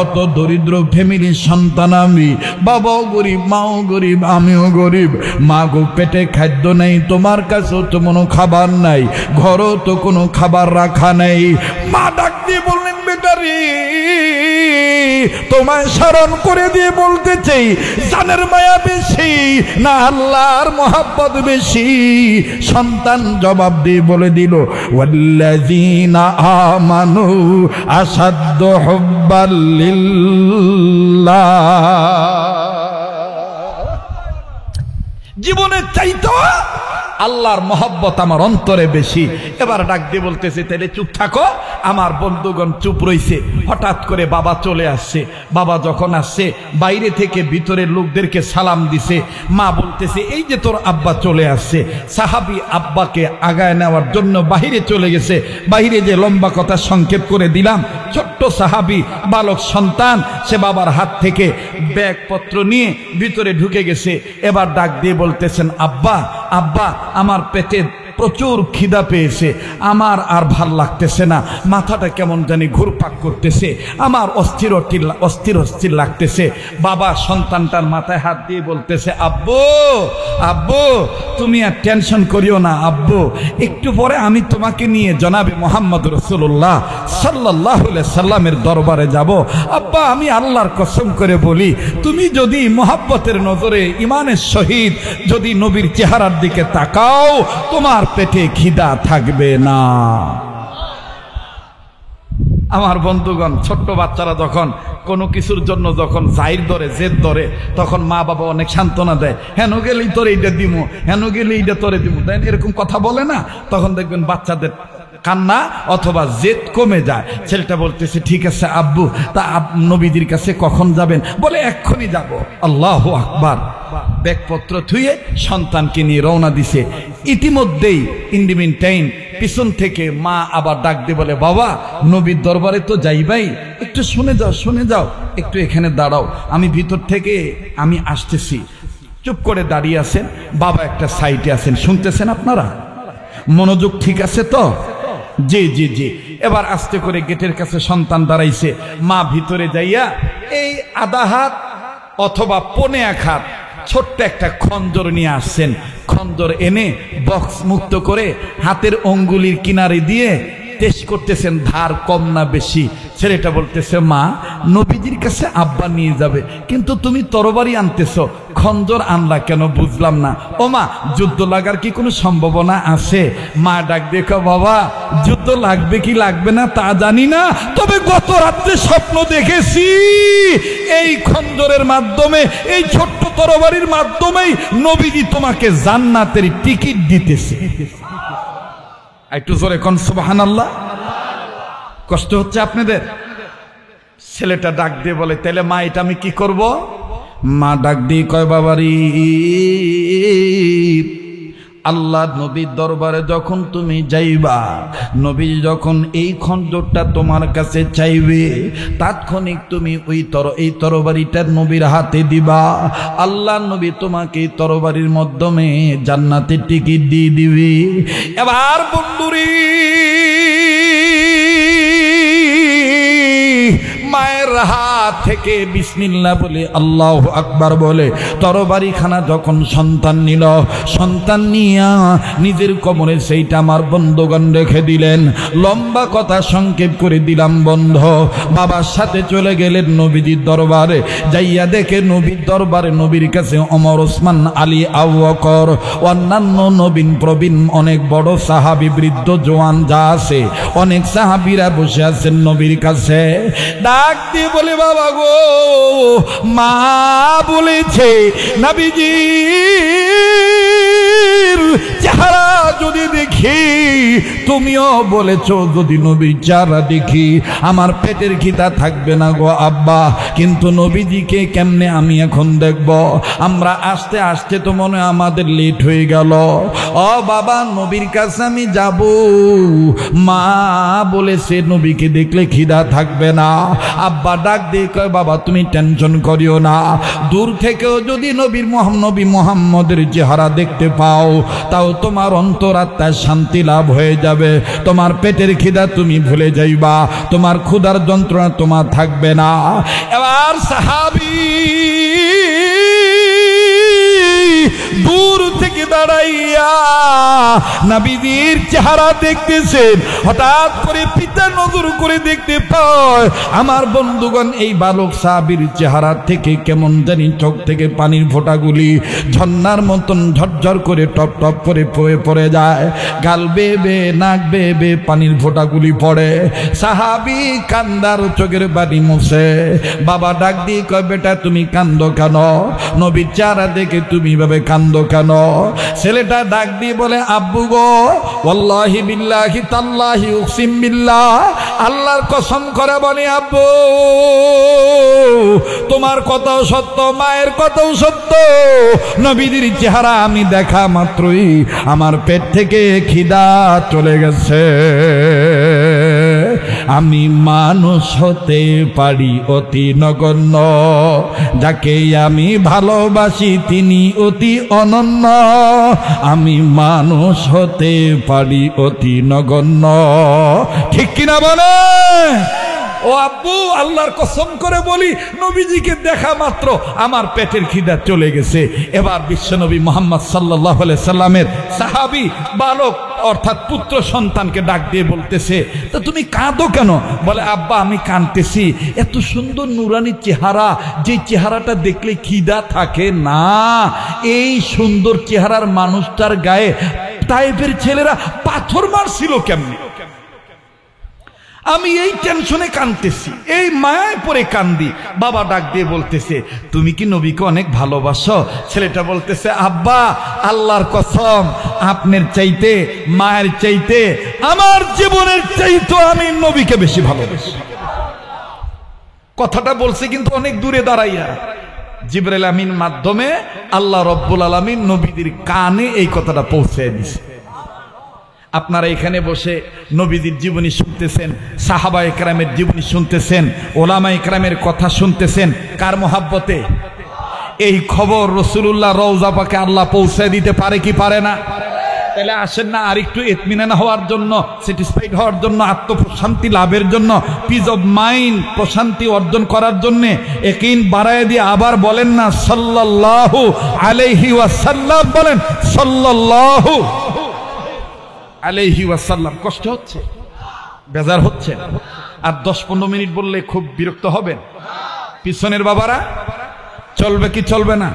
অত দরিদ্র ফ্যামিলির সন্তান আমি, বাবাও গরিব, মাও গরিব, আমিও গরিব। মা গো পেটে খাদ্য নেই, তোমার কাছেও তো কোনো খাবার নাই, ঘরও তো কোনো খাবার রাখা নেই। মা ডাক দিয়ে বললেন, বেটারি তোমায় স্মরণ করে দিয়ে বলতে চাই, জানের মায়া বেশি না আল্লাহর মহাব্বত বেশি? সন্তান জবাব দিয়ে বলে দিল, ওয়াল্লাযীনা আমানু আশাদ্দু হুব্বাল লিল্লাহ। জীবনের চাইতো আল্লাহর মহব্বত আমার অন্তরে বেশি। এবার ডাক দিয়ে বলতেছে, তাহলে চুপ থাকো। আমার বন্ধুগণ চুপ রইছে। হঠাৎ করে বাবা চলে আসছে। বাবা যখন আসছে, বাইরে থেকে ভিতরের লোকদেরকে সালাম দিছে। মা বলতেছে, এই যে তোর আব্বা চলে আসছে। সাহাবী আব্বাকে আগায় নেওয়ার জন্য বাহিরে চলে গেছে। বাহিরে যে লম্বা কথা সংক্ষেপ করে দিলাম, ছোট্ট সাহাবী বালক সন্তান, সে বাবার হাত থেকে ব্যাগপত্র নিয়ে ভিতরে ঢুকে গেছে। এবার ডাক দিয়ে বলতেছেন, আব্বা, আব্বা আমার পেটে প্রচুর খিদা পেয়েছে, আমার আর ভাল লাগতেছে না, মাথাটা কেমন জানি ঘুরপাক করতেছে, আমার অস্থির অস্থির লাগতেছে। বাবা সন্তানটার মাথায় হাত দিয়ে বলতেছে, আব্বু আব্বু তুমি আর টেনশন করিও না আব্বু, একটু পরে আমি তোমাকে নিয়ে জনাবে মুহাম্মদ রাসূলুল্লাহ সাল্লাল্লাহু আলাইহি সাল্লামের দরবারে যাব। আব্বা আমি আল্লাহর কসম করে বলি, তুমি যদি মোহাব্বতের নজরে ইমানের সহিত যদি নবীর চেহারার দিকে তাকাও, তোমার পেটে খিদা থাকবে না। আমার বন্ধুগণ, ছোট্ট বাচ্চারা যখন কোনো কিছুর জন্য যখন জাহির ধরে, জেদ ধরে, তখন মা বাবা অনেক সান্ত্বনা দেয়, হেন গেলেই তোরে এইটা দিমু, হেন গেলে এইটা তোরে দিমু, দেন এরকম কথা বলে না, তখন দেখবেন বাচ্চাদের কান্না অথবা জেদ কমে যায়। ছেলেটা বলতেছে, ঠিক আছে আব্বু, তা নবীজির কাছে কখন যাবেন? বলে এক্ষুনি যাব। আল্লাহু আকবার। ব্যাগপত্র থুয়ে সন্তানকে নিয়ে রওনা দিছে। ইতিমধ্যেই ইন্ডিমিন টাইম পিছন থেকে মা আবার ডাক দিয়ে বলে, বাবা নবীর দরবারে তো যাইবাই, একটু শুনে যাও, একটু এখানে দাঁড়াও, আমি ভিতর থেকে আমি আসতেছি। চুপ করে দাঁড়িয়ে আছেন, বাবা একটা সাইডে আছেন, শুনতেছেন আপনারা? মনোযোগ ঠিক আছে তো? জি জি জি। এবার আস্তে করে গেটের কাছে সন্তান দাঁড়াইছে, মা ভিতরে যাইয়া এই আধা হাত অথবা পৌনে এক হাত ছোট্ট একটা খঞ্জর নিয়ে আসছেন। খঞ্জর এনে বক্স মুক্ত করে হাতের অঙ্গুলির কিনারে দিয়ে টেস্ট করতেছেন, ধার কম না বেশি। ছেলেটা বলতেছে, মা নবীজির কাছে আব্বা নিয়ে যাবে, কিন্তু তুমি তরবারি আনতেছো, খঞ্জর আনলা কেন বুঝলাম না। ও মা, যুদ্ধ লাগার কি কোনো সম্ভাবনা আছে? মা ডাক দেখো, বাবা যুদ্ধ লাগবে কি লাগবে না তা জানি না, তবে গত রাত্রে স্বপ্ন দেখেছি এই খঞ্জরের মাধ্যমে, এই ছোট্ট তরবারির মাধ্যমেই নবীজি তোমাকে জান্নাতের টিকিট দিতেছে। একটু জোরে কোন সুবহানাল্লাহ। কষ্ট হচ্ছে আপনাদের? ছেলেটা ডাক দিয়ে বলে, তাহলে মা এটা আমি কি করব? মা ডাক দিয়ে কয়, বাবারি আল্লাহ নবীর দরবারে যখন তুমি যাইবা, নবী যখন এই খঞ্জরটা তোমার কাছে চাইবে, তাৎক্ষণিক তুমি এই তরবারিটা নবীর হাতে দিবা। আল্লাহ নবী তোমাকে এই তরবারির মাধ্যমে জান্নাতের টিকিট দিয়ে দিবে। এবার বন্ধুরি মায়ের হাত থেকে বিসমিল্লাহ বলে আল্লাহু আকবার বলে তরবারি খানা যখন সন্তান নিল, সন্তান নিয়া নিজের কোমরে সেইটা আমার বন্ধুগণ রেখে দিলেন। লম্বা কথা সংক্ষেপ করে দিলাম বন্ধ। বাবার সাথে চলে গেলেন নবীজির দরবারে। যাইয়া দেখে নবীর দরবারে নবীর কাছে ওমর, ওসমান, আলী, আবু বকর, অন্যান্য নবীন প্রবীণ অনেক বড় সাহাবী, বৃদ্ধ জওয়ান যা আছে অনেক সাহাবীরা বসে আছেন নবীর কাছে। ডাক দিয়ে বলে, বাবা গো, মা বলেছে নবীজির চেহারা যদি দেখি, তুমিও বলেছো যদি নবীর চেহারা দেখি আমার পেটের খিদা থাকবে না গো আব্বা, কিন্তু নবীজিকে কেমনে আমি এখন দেখব? আমরা আস্তে আস্তে তো মনে আমাদের লেট হয়ে গেল। ও বাবা, নবীর কাছে আমি যাব, মা বলেছে নবীকে দেখলে খিদা থাকবে না। আব্বা ডাক দিয়ে কয়, বাবা তুমি টেনশন করিও না, দূর থেকেও যদি নবী মুহাম্মদের চেহারা দেখতে পাও, তাও তোমার অন্তরাত্মায় শান্তি লাভ হয়ে যাবে, তোমার পেটের খিদা তুমি ভুলে যাইবা, তোমার ক্ষুধার যন্ত্রণা তোমার থাকবে না। এবার সাহাবী দূর থেকে দাঁড়াইয়া নবীজির চেহারা দেখতেছেন। হঠাৎ করে পিতা নজর করে দেখতে পায় আমার বন্ধুগণ এই বালক সাহাবীর চেহারা থেকে কেমন জানি চোখ থেকে পানির ফোঁটাগুলি ঝর্ণার মতন ঝরঝর করে টপ টপ করে পড়ে যায়, গাল বেবে নাক বেবে পানির ফোঁটাগুলি পড়ে। সাহাবী কান্দার চোখের পানি মুছে। বাবা ডাক দিয়ে কয়, বেটা তুমি কান্দো কেন? নবীর চেহারা দেখে তুমি ভাবে কান্দো কেন? ছেলেটা ডাক দিয়ে বলে, আব্বু গো, ওয়াল্লাহি বিল্লাহি তাল্লাহি উকসিম বিল্লাহ, আল্লাহর কসম করে বলি আব্বু, তোমার কথাও সত্য, মায়ের কথাও সত্য, নবীজির চেহারা আমি দেখা মাত্রই আমার পেট থেকে খিদা চলে গেছে। আমি মানুষ হতে পারি অতি নগণ্য, যাকে আমি ভালোবাসি তিনি অতি অনন্য। আমি মানুষ হতে পারি অতি নগণ্য। ঠিক কিনা বলে? ও আব্বু, আল্লাহর কসম করে বলি, নবীজিকে দেখা মাত্র আমার পেটের খিদা চলে গেছে। এবার বিশ্বনবী মুহাম্মদ সাল্লাল্লাহু আলাইহি সাল্লামের সাহাবী বালক অর্থাৎ পুত্র সন্তানকে ডাক দিয়ে বলতেছে, তো তুমি কাঁদো কেন? বলে, আব্বা আমি কাঁদতেছি, এত সুন্দর নুরানি চেহারা, যে চেহারাটা দেখলে খিদা থাকে না, এই সুন্দর চেহারার মানুষটার গায়ে তায়েফের ছেলেরা পাথর মারছিল কেমনে? আমি এই টেনশনে কাঁদতেছি, এই মায়ায় পড়ে কান্দি। বাবা ডাক দিয়ে বলতেছে, তুমি কি নবীকে অনেক ভালোবাসো? ছেলেটা বলতেছে, আব্বা আল্লাহর কসম, আপনার চাইতে, মায়ের চাইতে, আমার জীবনের চাইতে আমি নবীকে বেশি ভালোবাসি। কথাটা বলছে কিন্তু অনেক দূরে দাঁড়াইয়া। জিবরাইল আমিন মাধ্যমে আল্লাহ রব্বুল আলামিন নবীদের কানে এই কথাটা পৌঁছে দিয়েছে। আপনারা এখানে বসে নবীদের জীবনী শুনতেছেন, সাহাবা একরামের জীবনী শুনতেছেন, ওলামা একরামের কথা শুনতেছেন, কার মহাব্বতে? এই খবর রাসূলুল্লাহ রওজা পাকে আল্লাহ পৌঁছে দিতে পারে কি পারে না? তাহলে আসেন না আরেকটু ইতমিনান হওয়ার জন্য, স্যাটিসফাইড হওয়ার জন্য, আত্মপ্রশান্তি লাভের জন্য, পিস অফ মাইন্ড, প্রশান্তি অর্জন করার জন্য ইয়াকিন বাড়ায় দিয়ে আবার বলেন না সাল্লাল্লাহু আলাইহি ওয়াসাল্লাম, বলেন সাল্লাল্লাহু আলাইহি ওয়াসাল্লাম। কষ্ট হচ্ছে, বেজার হচ্ছে, আর 10-15 মিনিট বললে খুব বিরক্ত হবেন। পিছনের বাবারা চলবে কি চলবে না?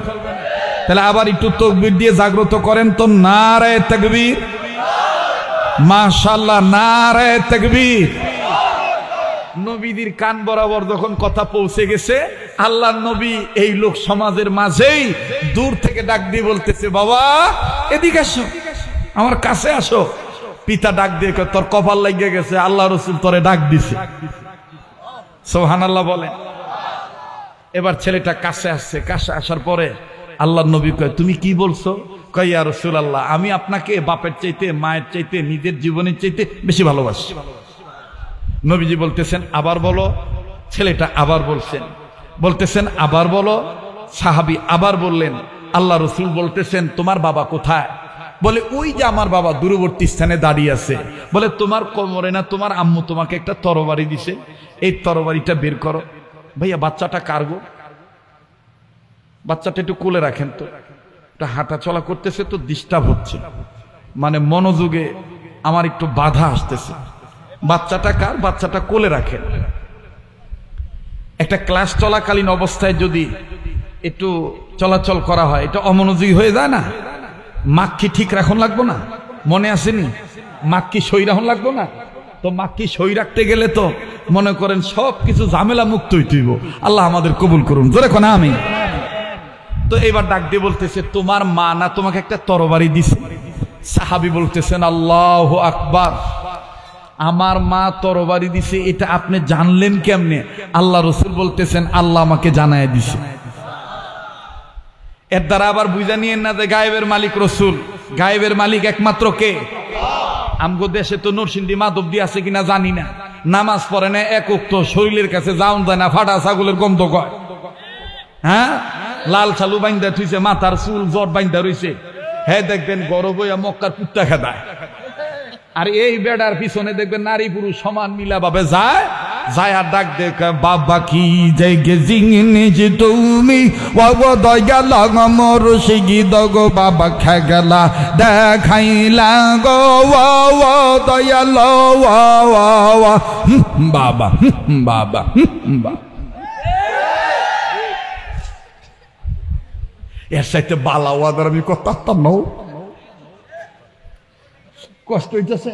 তাহলে আবার একটু তাকবীর দিয়ে জাগ্রত করেন তো। নারায়ে তাকবীর, মাশাআল্লাহ, নারায়ে তাকবীর। নবীদের কান বরাবর যখন কথা পৌঁছে গেছে, আল্লাহর নবী এই লোক সমাজের মাঝেই দূর থেকে ডাক দিয়ে বলতেছে, বাবা এদিকে আসো, আমার কাছে আসো। পিতা ডাক দিয়ে, তোর কপাল লাগিয়ে গেছে, আল্লাহ রাসূল তোরে ডাক দিছে। সুবহানাল্লাহ বলেন। এবার ছেলেটা কাছে আসছে, কাছে আসার পরে আল্লাহর নবী কয়, তুমি কি বলছো? কয়, ইয়া রাসূলুল্লাহ, আমি আপনাকে বাপের চাইতে, মায়ের চাইতে, নিজের জীবনের চাইতে বেশি ভালোবাসি। নবীজি বলতেছেন, আবার বলো। ছেলেটা আবার বলতেছেন আবার বলো। সাহাবী আবার বললেন। আল্লাহ রাসূল বলতেছেন, তোমার বাবা কোথায়? বলে, ওই যে আমার বাবা দূরবর্তী স্থানে দাঁড়িয়ে আছে। বলে, তোমার কোমরে না তোমার আম্মু তোমাকে একটা তরবারি দিছে, এই তরবারিটা বের করো। ভাইয়া বাচ্চাটা কার গো? বাচ্চাটা একটু কোলে রাখেন তো, এটা হাঁটা চলা করতেছে তো ডিস্টার্ব হচ্ছে, মানে মনোযোগে আমার একটু বাধা আসতেছে। বাচ্চাটা কার? বাচ্চাটা কোলে রাখেন। একটা ক্লাস চলাকালীন অবস্থায় যদি একটু চলাচল করা হয়, এটা অমনোযোগী হয়ে যায় না? মাক্কি ঠিক রাখন লাগবো না? মনে আসেনি? মাক্কি সই রাখন লাগবো না? তো মাক্কি সই রাখতে গেলে তো মনে করেন সব কিছু ঝামেলা মুক্ত হইতে হইব। আল্লাহ আমাদের কবুল করুন, জোরে কোন আমিন। তো এবার ডাক দিয়ে বলতেছে, তোমার মা না তোমাকে একটা তরবারি দিছে? সাহাবী বলতেছেন, আল্লাহু আকবার, আমার মা তরবারি দিছে, এটা আপনি জানলেন কেমনে? আল্লাহ রাসূল বলতেছেন, আল্লাহ আমাকে জানায় দিছে। এর দ্বারা আবার বুঝা নিয়েন না যে গায়েবের মালিক রাসূল। গায়েবের মালিক একমাত্র কে? আমগো দেশে তো নরসিংদী মাধবদী আছে কিনা জানি না, নামাজ পড়ে না, এক ওয়াক্ত, শরীরের কাছে যাওন যায় না, ফাটা ছাগলের গন্ধ কয়। হ্যাঁ, লাল চালু বাইন্দা থুইছে, মাথার চুল জট বাইন্দা রইছে, হ্যাঁ দেখবেন গরব হইয়া মক্কার কুত্তা খেদায়। আর এই বেড়ার পিছনে দেখবেন নারী পুরুষ সমান মিলা ভাবে যায়, যায় আর ডাক দেখ, বাবা কি জায়গে জিঙে যে তুমি বাবা দয়ালা আমার সিগি দগো বাবা খেগলা দেখাইলা গো দয়ালা বাবা বাবা বাবা। এর সাথে বালা ওয়াদার আমি করতাম না, কষ্ট হইতেছে।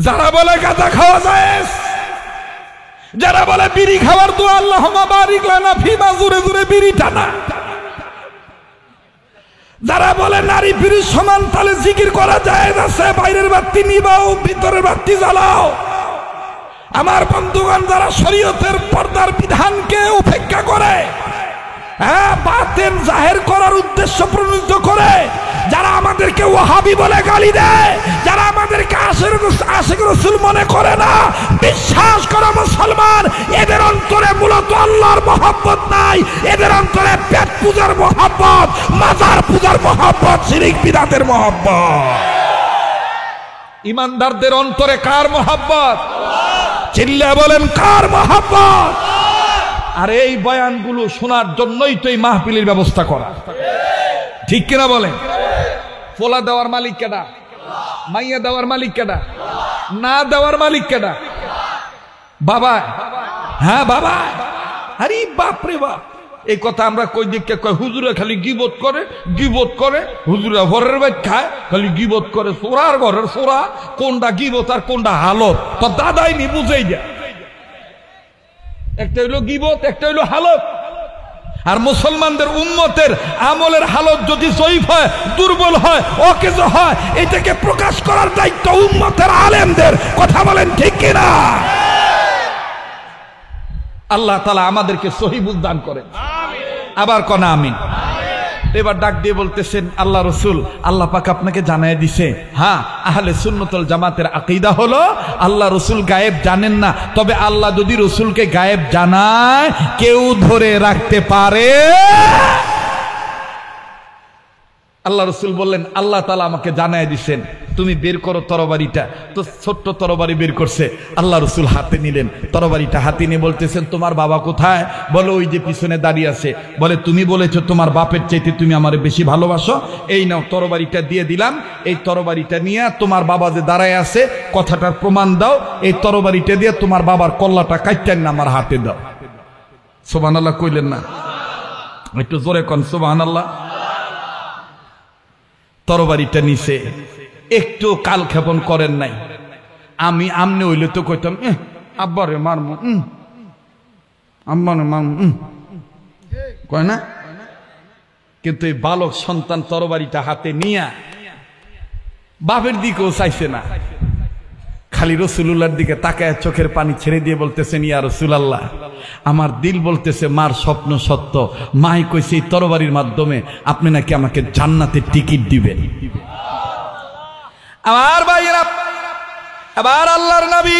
যারা বলে গাঁজা খাওয়া যায়, যারা বলে বিড়ি খাওয়ার তো আল্লাহুম্মা বারিক লানা ফিমা, জোরে জোরে বিড়ি টানা, যারা বলে নারী পুরুষ সমান তালে জিকির করা যায় আছে, বাইরের বাতি নিবাও ভিতরের বাতি জ্বালাও। আমার বন্ধুগণ, যারা শরীয়তের পর্দার বিধানকে উপেক্ষা করে, হ্যাঁ বাতেন জাহের করার উদ্দেশ্য প্রণোদিত করে, যারা আমাদেরকে ওয়াহাবি বলে গালি দেয়, যারা আমাদেরকে আশিক রাসূল মনে করে না, বিশ্বাস করো মুসলমান, এদের অন্তরে মূলত আল্লাহর মহব্বত নাই, এদের অন্তরে পেট পূজার মহব্বত, মাজার পূজার মহব্বত, শিরক বিদআতের মহব্বত। ইমানদারদের অন্তরে কার মহব্বত? চিল্লা বলেন কার মহব্বত? আর এই বয়ানগুলো শোনার জন্যই তো এই মাহফিলের ব্যবস্থা করা, ঠিক কিনা বলেন? ফোলা দেওয়ার মালিক কেডা? মাইয়া দেওয়ার মালিক কেডা? না দেওয়ার মালিক কেডা? বাবা। হ্যাঁ বাবা। আরে বাপ রে বাপ, এই কথা আমরা কই দিকে কয়, হুজুরা খালি গিবত করে, গিবত করে, হুজুরা ঘরের বাইক খায়, খালি গিবত করে। সোরার ঘরের সোরা, কোনটা গিবত আর কোনটা হালত তো দাদাই নি বুঝেই যায়। একটা হইলো গিবত, একটা হইলো হালত। আর মুসলমানদের উম্মতের আমলের হালত যদি জয়ীফ হয়, দুর্বল হয়, অকেজ হয়, এটাকে প্রকাশ করার দায়িত্ব উম্মতের আলেমদের। কথা বলেন ঠিক কিনা? আল্লাহ তাআলা আমাদেরকে সহি বুঝ দান করেন, আবার কোন আমিন। এবার ডাক দিয়ে বলতেছেন, আল্লাহ রসুল, আল্লাহ পাক আপনাকে জানায় দিছে, হ্যাঁ আহলে সুন্নাতুল জামাতের আকীদা হলো আল্লাহ রসুল গায়েব জানেন না, তবে আল্লাহ যদি রসুলকে গায়েব জানায় কেউ ধরে রাখতে পারে। আল্লাহ রসুল বললেন, আল্লাহ তাআলা আমাকে জানায় দিছেন, তুমি বের করো তরবারিটা। তো ছোট্ট তরবারি বের করছে, আল্লাহ রসুল হাতে নিলেন তরবারিটা, হাতে নিয়ে বলতেছেন, তোমার বাবা কোথায়? বলে ওই যে পিছনে দাঁড়িয়ে আছে। বলে তুমি বলেছো তোমার বাপের চাইতে তুমি আমারে বেশি ভালোবাসো, এই নাও তরবারিটা দিয়ে দিলাম, এই তরবারিটা নিয়ে তোমার বাবা যে দাঁড়ায় আছে কথাটার প্রমাণ দাও, এই তরবারিটা দিয়ে তোমার বাবার কল্লাটা কাটতেন না আমার হাতে দাও। সুবহানাল্লাহ কইলেন না? একটু জোরে কোন সুবহানাল্লাহ। তরবারিটা নিছে, একটু কাল ক্ষেপণ করেন নাই। আমি আমনে হইলে তো কইতাম, আব্বারে মারমু, আম্মারে মারমু, কয় না? কিন্তু এই বালক সন্তান তরবারিটা হাতে নিয়া বাপের দিকেও চাইছে না, খালি রাসূলুল্লাহর দিকে তাকায় চোখের পানি ছেড়ে দিয়ে বলতেছেন, ইয়া রাসূলুল্লাহ, আমার দিল বলতেছে মার স্বপ্ন সত্য, মাই কইছে এই তরবারির মাধ্যমে আপনি নাকি আমাকে জান্নাতের টিকিট দিবেন। আমার ভাইয়েরা, আবার আল্লাহর নবী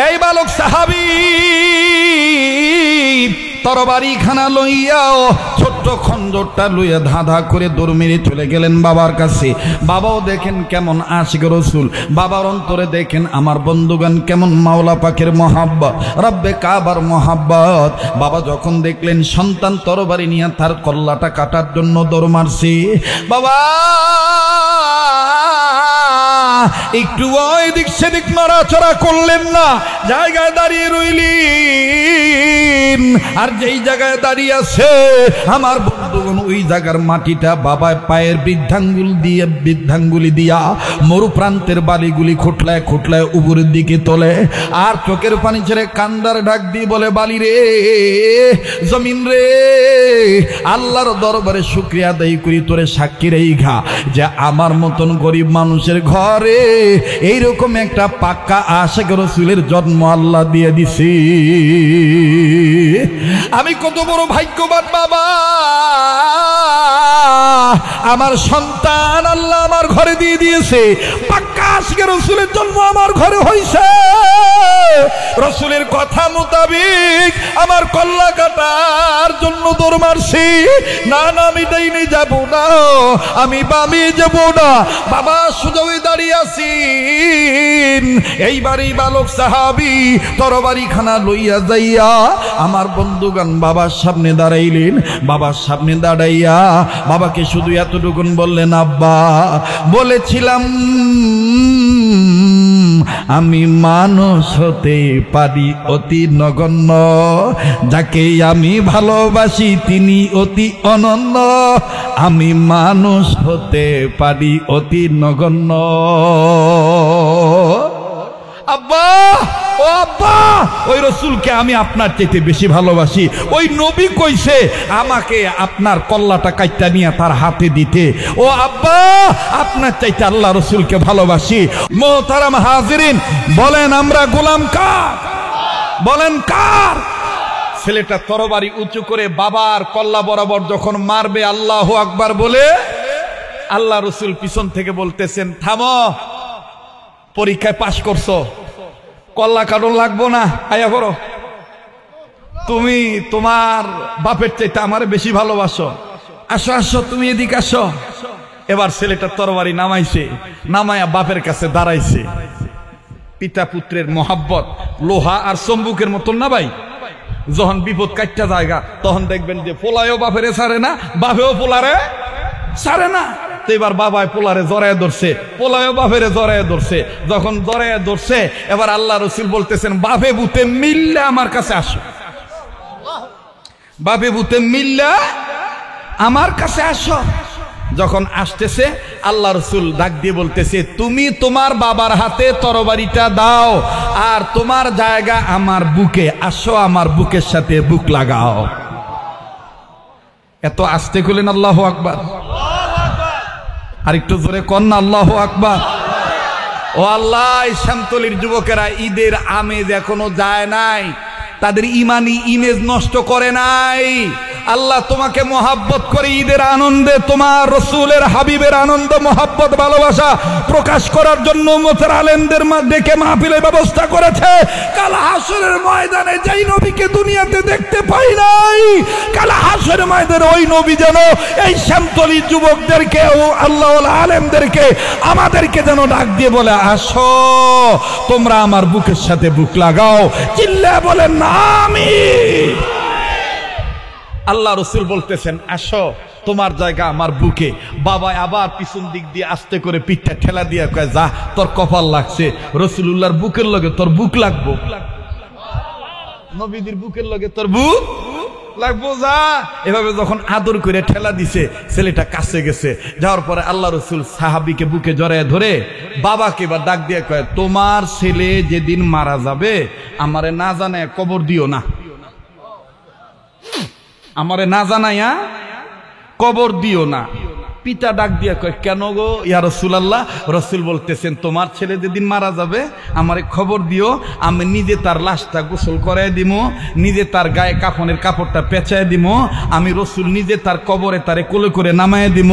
এই বালক সাহাবী তরবারি খানা লইয়াও ছোট্ট খঞ্জরটা লইয়া ধাঁধা করে দৌড় মেরে চলে গেলেন বাবার কাছে। বাবাও দেখেন কেমন আশিক রাসূল, বাবার অন্তরে দেখেন আমার বন্ধুগান কেমন মাওলা পাকের মহাব্বত, রব্বে কাবার মহাব্বত। বাবা যখন দেখলেন সন্তান তরবারি নিয়ে তার কল্লাটা কাটার জন্য দৌড় মারছে, বাবা একটু ওই দিক সেদিক নড়াচড়া করলেন না, জায়গায় দাঁড়িয়ে রইলেন। আর যেই জায়গায় দাঁড়িয়ে আছে আমার বন্ধুগণ, ওই জায়গার মাটিটা বাবার পায়ের বৃদ্ধাঙ্গুলি দিয়া মরু প্রান্তের বালিগুলি খুটলায় খুটলায় উপরের দিকে তোলে, আর চোখের পানি ছেড়ে কান্দার ডাক দিয়ে বলে, বালি রে, জমিন রে, আল্লাহর দরবারে শুকরিয়া আদায় করি, তোরে সাক্ষী রেখা যে আমার মতন গরিব মানুষের ঘরে এইরকম একটা পাক্কা আশিক রাসূলের জন্ম আল্লাহ দিয়ে দিছি। আমি কত বড় ভাগ্যবান বাবা, আমার সন্তান আল্লাহ আমার ঘরে দিয়ে দিয়েছে, পাক্কা আশিক রাসূলের জন্ম আমার ঘরে হইছে। রাসূলের কথা মোতাবেক আমার কল্লা কাটার জন্য দৌড় মারছি। না না, আমি ডাইনে যাব না, আমি বামে যাব না, বাবা সোজা হয়ে দাঁড়িয়ে আছি। এইবারই বালক সাহাবী তরবারি খানা লইয়া যাইয়া আমার বন্ধুগান বাবার সামনে দাঁড়াইলেন। বাবার সামনে দাঁড়াইয়া বাবাকে শুধু এতটুকুন বললেন, আব্বা বলেছিলাম আমি মানুষ হতে পারি অতি নগণ্য, যাকে আমি ভালোবাসি তিনি অতি অনন্য, আমি মানুষ হতে পারি অতি নগণ্য। আব্বা, ও আব্বা, ওই রাসূলকে আমি আপনার চাইতে বেশি ভালোবাসি। ওই নবী কইছে আমাকে আপনার কল্লাটা কাইটা নিয়ে তার হাতে দিতে। ও আব্বা, আপনার চাইতে আল্লাহ রাসূলকে ভালোবাসি। মোহতারাম হাজিরিন, বলেন আমরা গোলাম কার? বলেন কার? ছেলেটা তরবারি উঁচু করে বাবার কল্লা বরাবর যখন মারবে আল্লাহু আকবার বলে, আল্লাহ রসুল পিছন থেকে বলতেছেন, থামো, পরীক্ষায় পাশ করছো, কল্লা কারণ লাগবো না, আয়া করো। তুমি তোমার বাপের চাইতে আমারে বেশি ভালোবাসো, আসো আসো তুমি এদিকে আসো। এবার ছেলেটা তরবারি নামাইছে, নামায়া বাপের কাছে দাঁড়াইছে। পিতা পুত্রের মহাব্বত লোহা আর চম্বুকের মতন না ভাই। যখন বিপদ কাটটা জায়গা তখন দেখবেন যে পোলায়ও বাপেরে ছাড়ে না, বাপেও পোলারে ছাড়ে না। তো এবার বাবায় পোলারে জড়ায় ধরছে, পোলায়ও বাপেরে জড়ায় ধরছে। যখন জড়ায় ধরছে এবার আল্লাহ রসুল বলতেছেন, বাপে বুতে মিললে আমার কাছে আসো, বাপে বুতে মিললে আমার কাছে আসো। যখন আসতেছে আল্লাহ রসুল ডাক দিয়ে বলতেছে, তুমি তোমার বাবার হাতে তরবারিটা দাও আর তোমার জায়গা আমার বুকে, আসো আমার বুকের সাথে বুক লাগাও। এত আস্তে করলেন আল্লাহু আকবার, আর একটু জোরে কন্যা আল্লাহু আকবার। ও আল্লাহ, শ্যামতলির যুবকেরা ঈদের আমেজ এখনো যায় নাই, তাদের ইমানি ইমেজ নষ্ট করে নাই। আল্লাহ তোমাকে মহাব্বত করে ঈদের আনন্দে তোমার রসুলের হাবিবের আনন্দ মহাব্বত ভালোবাসা প্রকাশ করার জন্য উম্মতের আলেমদের ডেকে মাহফিলের ব্যবস্থা করেছে। কাল হাসরের ময়দানে যেই নবীকে দুনিয়াতে দেখতে পাই নাই, কাল হাসরের ময়দানে ওই নবী যেন এই শ্যামতলী যুবকদেরকে ও আল্লাহ আলেমদেরকে আমাদেরকে যেন ডাক দিয়ে বলে, আসো তোমরা আমার বুকের সাথে বুক লাগাও। চিল্লা বলেন না আমিন। আল্লাহ রসুল বলতেছেন, আসো তোমার জায়গা আমার বুকে। বাবা আবার পিছন দিক দিয়ে আস্তে করে পিঠটা ঠেলা দিয়ে কয়, যা তোর কপাল লাগছে, রসুলুল্লাহর বুকের লগে তোর বুক লাগবো, নবীদের বুকের লগে তোর বুক লাগবো, যা। এভাবে যখন আদর করে ঠেলা দিছে, ছেলেটা কাছে গেছে। যাওয়ার পরে আল্লাহ রসুল সাহাবিকে বুকে জড়ায় ধরে বাবাকে এবার ডাক দিয়ে কয়, তোমার ছেলে যেদিন মারা যাবে আমারে না জানায় কবর দিও না, আমারে না জানাইয়া কবর দিও না। পিতা ডাক দিয়া কয়, কেন গো ইয়া রাসূলুল্লাহ? রসুল বলতেছেন, তোমার ছেলে যেদিন মারা যাবে আমারে খবর দিও, আমি নিজে তার লাশটা গোসল করাই দিব, নিজে তার গায়ে কাফনের কাপড়টা পেঁচায় দিব, আমি রসুল নিজে তার কবরে তারে কোলে করে নামায় দিব,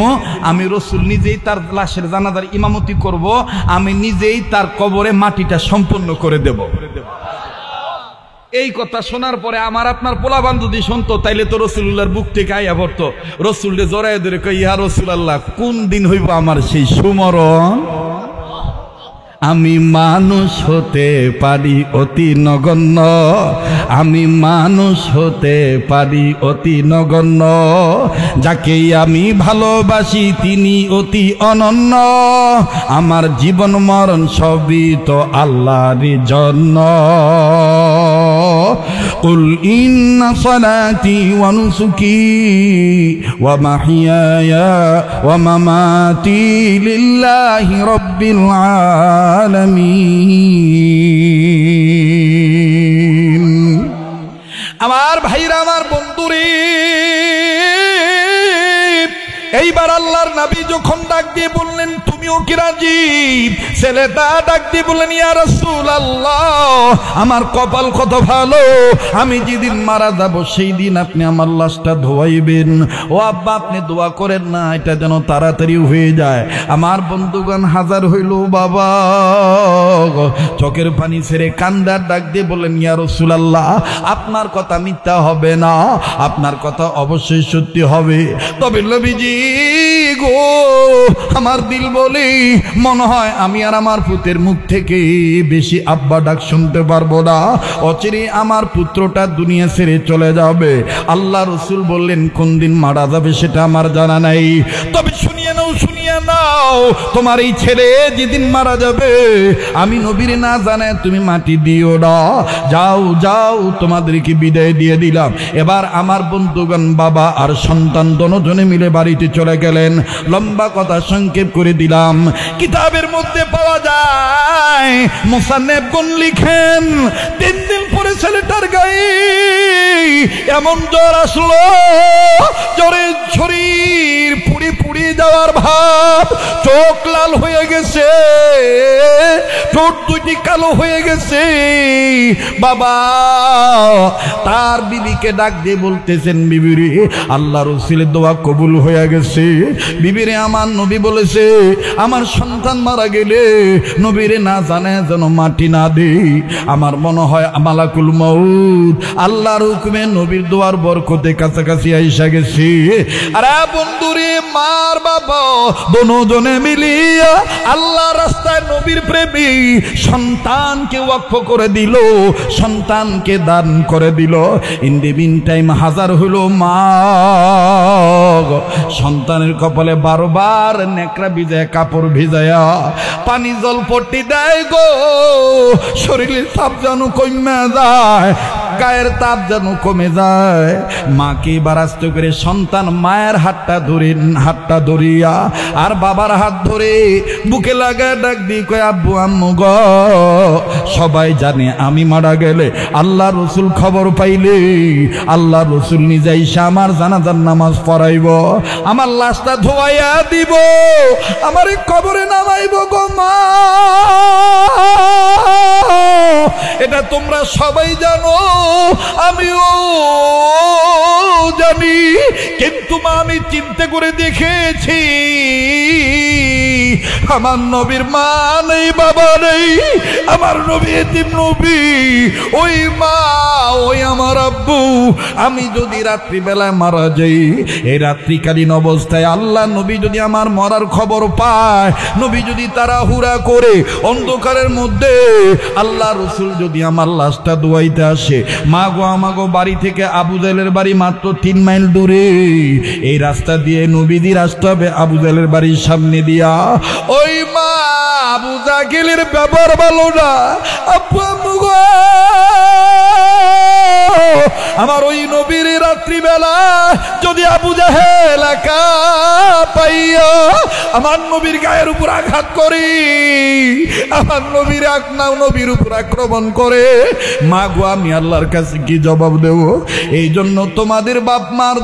আমি রসুল নিজেই তার লাশের জানাজার ইমামতি করব, আমি নিজেই তার কবরে মাটিটা সম্পন্ন করে দেব। এই কথা শোনার পরে আমার আপনার পোলাবান যদি শুনতো তাইলে তো রসুল্লাহর বুক থেকে আইয়া পড়তো, রসুলকে জড়ায় ধরে কই, ইয়া রাসূলুল্লাহ কোন দিন হইব আমার সেই সুমরণ, আমি মানুষ হতে পারি অতি নগণ্য, আমি মানুষ হতে পারি অতি নগণ্য, যাকে আমি ভালোবাসি তিনি অতি অনন্য, আমার জীবন মরণ সবই তো আল্লাহর জন্য। কুল ইন্না সালাতি ওয়া নুসুকি ওয়া মাহইয়ায়া ওয়া মামাতি লিল্লাহি রাব্বিল আলামিন। আমার ভাইরা, আমার বন্ধুরে, এইবার আল্লাহর নবী যখন ডাক দিয়ে বললেন, তুমিও কি রাজি? ছেলেটা ডাক দিয়ে বললেন, ইয়া রাসূলুল্লাহ, আমার কপাল কত ভালো, আমি যেদিন মারা যাব সেই দিন আপনি আমার লাশটা ধোয়াইবেন। ও আব্বা, আপনি দোয়া করেন না, এটা যেন তাড়াতাড়ি হয়ে যায়। আমার বন্ধুগণ হাজার হইল বাবা, চোখের পানি ছেড়ে কান্দার ডাক দিয়ে বললেন, ইয়া রাসূলুল্লাহ, আপনার কথা মিথ্যা হবে না, আপনার কথা অবশ্যই সত্যি হবে। তবে নবীজি গো, আমার দিল বলে মনে হয় আমি আর আমার পুত্রের মুখ থেকে বেশি আব্বা ডাক শুনতে পারবো না, অচিরে আমার পুত্রটা দুনিয়া ছেড়ে চলে যাবে। আল্লাহ রসুল বললেন, কোন দিন মারা যাবে সেটা আমার জানা নাই, তবে শুনিয়ে নাও, শুনিয়ে নাও, তোমার এই ছেলে যেদিন মারা যাবে আমি নবীর না জানায় তুমি মাটি দিও না, যাও যাও, তোমাদেরকে বিদায় দিয়ে দিলাম। এবার আমার বন্ধুগণ বাবা আর সন্তান দোনোজনে মিলে বাড়িতে চলে গেলেন। লম্বা কথা সংক্ষেপ করে দিলাম। কিতাবের মধ্যে পাওয়া যায়, মুসান্নিফগণ লিখেন, 3 দিন পরে ছেলেটার গায়ে এমন জ্বর আসলো, জ্বরে শরীর পুড়ে পুড়ে যাওয়ার ভাব, চোখ লাল হয়ে গেছে, ঠোঁট দুটি কালো হয়ে গেছে। বাবা তার বিবিকে ডাক দিয়ে বলতেছেন, বিবিরে আল্লাহ রাসূলের দোয়া কবুল হয়ে গেছে। বিবিরে আমার নবী বলেছে আমার সন্তান মারা গেলে নবীরে না জানে যেন মাটি না দে। আমার মনে হয় মালাকুল মউত আল্লাহর হুকুমে নবীর দোয়ার বরকতে কাছাকাছি আইসা গেছে। আরে বন্ধুরে মার বাবা দুজনে মিলিয়া আল্লাহ রাস্তায় নবীর প্রেমী সন্তানকে ওয়াকফ করে দিল, সন্তানকে দান করে দিল। ইন দি মিন টাইম হাজার হলো মা সন্তানের কপালে 12 বার নেকড়া ভিজায় কাপড় ভিজায়া পানি জল পট্টি দেয় গো। শরীরের তাপ যেন কমে যায়, গায়ের তাপ যেন কমে যায়। মাকে বারাস্ত করে সন্তান মায়ের হাতটা ধরিয়া আর বাবার হাত ধরে বুকে লাগা ডাক দি কয় আব্বু আম্মু গো, সবাই জানে আমি মারা গেলে আল্লাহ রসুল খবর পাইলে আল্লাহ রসুল নিজে এসে আমার জানাজার নামাজ পড়াইব, আমার লাশটা ধোয়াইয়া দিব, আমার কবরে নামাইব গো মা। এটা তোমরা সবাই জানো, আমিও জানি, কিন্তু মা আমি চিন্তা করে দেখেছি আমার নবীর মা নেই, বাবা নেই, আমার নবী এতিম নবী, ওই মা ওই আমার আব্বু। আমি যদি রাত্রিবেলায় মারা যাই, এই রাত্রিকালীন অবস্থায় আল্লাহ নবী যদি আমার মরার খবর পায়, নবী যদি তাড়াহুড়া করে অন্ধকারের মধ্যে আল্লাহ রসুল যদি আমার লাশটা দোয়াইতে আসে, মা গো আমাগো বাড়ি থেকে আবু জাহেলের বাড়ি মাত্র 3 মাইল দূরে, এই রাস্তা দিয়ে নবীজি আসতে হবে আবু জাহেলের বাড়ির সামনে দিয়া। ওই মা আবু জাহেলের ব্যাপার ভালো না, আব্বু আম্মু গো আমার ওই নবীর রাত্রিবেলা যদি আবু জাহেল একা পাইয়া আমার নবীর গায়ের উপর আঘাত করে, আমার নবীর উপর আক্রমণ করে, মা গো আমি আল্লাহর কাছে কি জবাব দেব? এই জন্য তোমাদের বাপ মার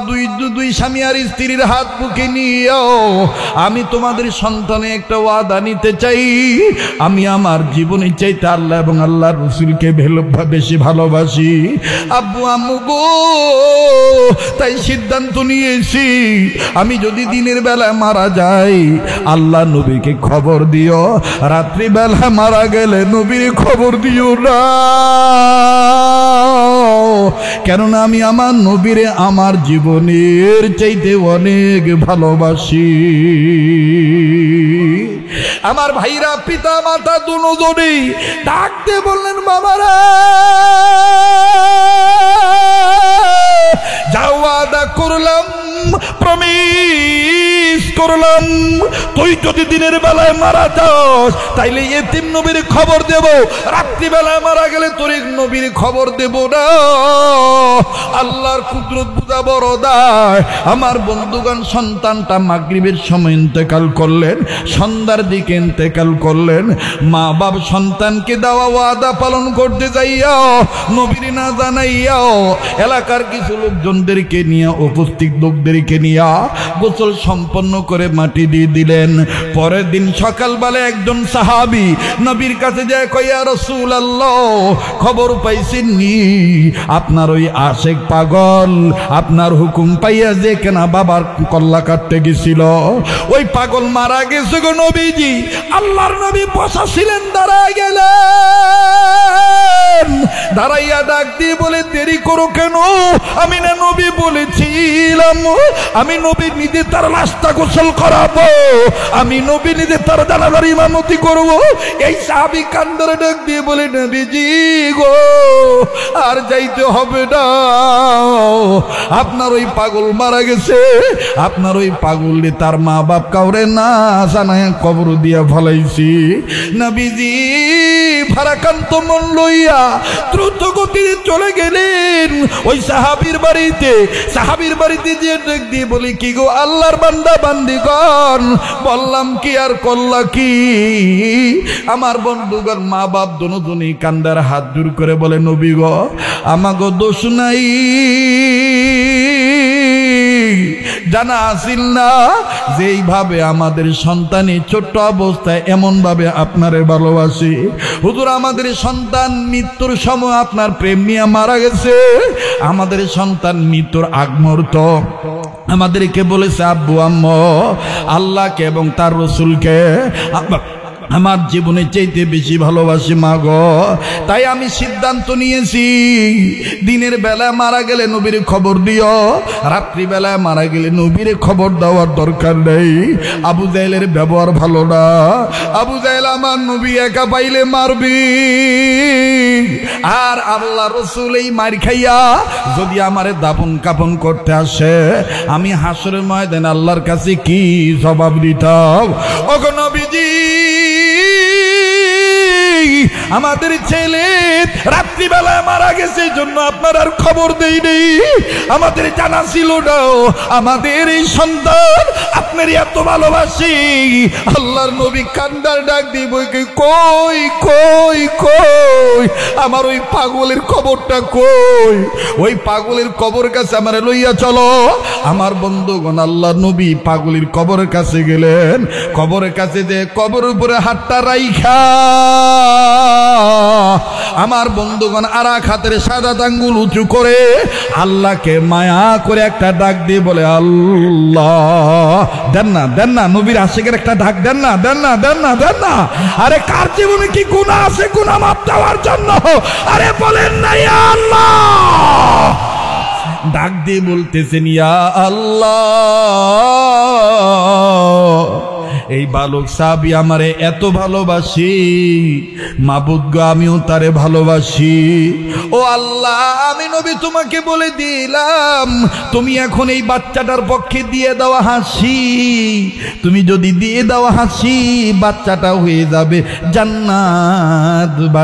দুই স্বামী আর স্ত্রীর হাত বুকে নিয়েও আমি তোমাদের সন্তানে একটা ওয়াদা নিতে চাই, আমি আমার জীবনে চাইতে আল্লাহ এবং আল্লাহর রাসূলকে বেশি ভালোবাসি। আব্বু আম্মু গো তাই সিদ্ধান্ত নিয়েছি, আমি যদি দিনের বেলায় মারা যাই আল্লাহ নবীকে খবর দিও, রাত্রিবেলা মারা গেলে নবীর খবর দিও না, কেননা আমি আমার নবীরে আমার জীবনের চাইতে অনেক ভালোবাসি। আমার ভাইরা পিতা মাতা দুজনেই ডাকতে বললেন, বাবারা যাও ওয়াদা করলাম, প্রমিস করলাম, তুই যদি দিনের বেলায় মারা যাস তাইলে এতিম নবীর খবর দেব, রাত্রিবেলায় মারা গেলে তোর নবীর খবর দেব না। আল্লাহর কুদরত বুঝা বড় দায়। আমার বন্ধুগণ সন্তানটা মাগরিবের সময় ইন্তেকাল করলেন, সন্ধ্যার দিকে ইন্তেকাল করলেন। মা বাপ সন্তানকে দেওয়া ওয়াদা পালন করতে যাইয়াও নবীর না জানাইয়াও এলাকার কিছু লোকজনদেরকে নিয়ে উপস্থিত লোকদেরকে নিয়ে গোসল সম্পন্ন করে মাটি দিয়ে দিলেন। পরের দিন সকালবেলা একজন সাহাবী নবীর কাছে যায়, কয় ইয়া রাসূলুল্লাহ খবর পাইছেন নি আপনার ওই আশেক পাগল আপনার হুকুম পাইয়া যে কেনা বাবার কল্লা কাটতে গেছিল, ওই পাগল মারা গেছে গো নবীজি। আল্লাহর নবী বসা ছিলেন, দাঁড়ায় গেলেন, দাঁড়াইয়া ডাক দিয়ে বলে, দেরি করো কেন? আমি না নবী বলেছিলাম আমি নবী নিজে তার লাশটা গোসল করাবো, আমি নবী নিজে তার জানাজার ইমামতি করবো। এই সাহাবী কান্দরে ডাক দিয়ে বলে, নবীজি গো আর যাইতে হবে না, আপনার ওই পাগল মারা গেছে, আপনার ওই পাগল তার মা বাপ কাউরে না জানায় কবর দিয়া ফলাইছি। নবীজি ভারাকান্ত মন লইয়া দ্রুত গতিতে চলে গেলেন ওই সাহাবীর বাড়িতে। সাহাবীর বাড়িতে যে ডাক দিয়ে বলি, কি গো আল্লাহর বান্দা বান্দিগণ, বললাম কি আর করলা কি? আমার বন্ধুগণ মা বাপ দুজনেই কান্দার হাত জোর করে বলে, নবী গো আমাগো দোষ নাই, জানা আসিল না যেইভাবে আমাদের সন্তানের ছোট্ট অবস্থায় এমন ভাবে আপনারে ভালোবাসি। হুজুর, আমাদের সন্তান মৃত্যুর সময় আপনার প্রেম নিয়ে মারা গেছে। আমাদের সন্তান মৃত্যুর আগ মুহূর্ত আমাদেরকে বলেছে, আব্বু আম্মু, আল্লাহকে এবং তার রসুলকে আমার জীবনের চাইতে বেশি ভালোবাসি মা গো। তাই আমি সিদ্ধান্ত নিয়েছি, দিনের বেলায় মারা গেলে নবীর খবর দিও, রাত্রি বেলায় মারা গেলে নবীর খবর দেওয়ার দরকার নেই। আবু জাহেলের ব্যবহার ভালো না। আবু জাহেল আমার নবী একা পাইলে মারবি, আর আল্লাহ রসুল এই মার খাইয়া যদি আমারে দাফন কাফন করতে আসে, আমি হাসরের ময়দানে আল্লাহর কাছে কি জবাব দিতাম? ওগো নবীজি, আমাদের ছেলে রাত্রিবেলায় মারা গেছে, জন্য আপনার আর খবর দেই নেই। আমাদের জানা ছিল না আমাদের এই সন্তান আপনার এত ভালোবাসি। আল্লাহর নবী কান্দার ডাক দিব, কই কই কই আমার ওই পাগলের কবরটা কই? ওই পাগলের কবর কাছে আমার লইয়া চলো। আমার বন্ধুগণ, আল্লাহর নবী পাগলের কবরের কাছে গেলেন। কবরের কাছে যে কবরের উপরে হাতটা রাইখা আমার বন্ধুগণ আর এক হাতের সাদা আঙ্গুল উঁচু করে আল্লাহকে মায়া করে একটা ডাক দিয়ে বলে, আল্লাহ। দেন না, দেন না, নবীর আশিকের একটা ডাক দেন না, দেন না, দেন না, দেন না। আরে কার জীবনে কি গুনাহ আছে, গুনাহ মাফ দেওয়ার জন্য? আরে বলেন না ইয়া আল্লাহ। ডাক দিয়ে বলতেছেন, ইয়া আল্লাহ, এই বালক সাহাবী আমারে এত ভালোবাসি, মাবুদ গো আমিও তারে ভালোবাসি। ও আল্লাহ, আমি নবী তোমাকে বলে দিলাম, তুমি এখন এই বাচ্চাটার পক্ষে দিয়ে দেওয়া হাসি। তুমি যদি দিয়ে দেওয়া হাসি, বাচ্চাটা হয়ে যাবে জান্নাতবাসী।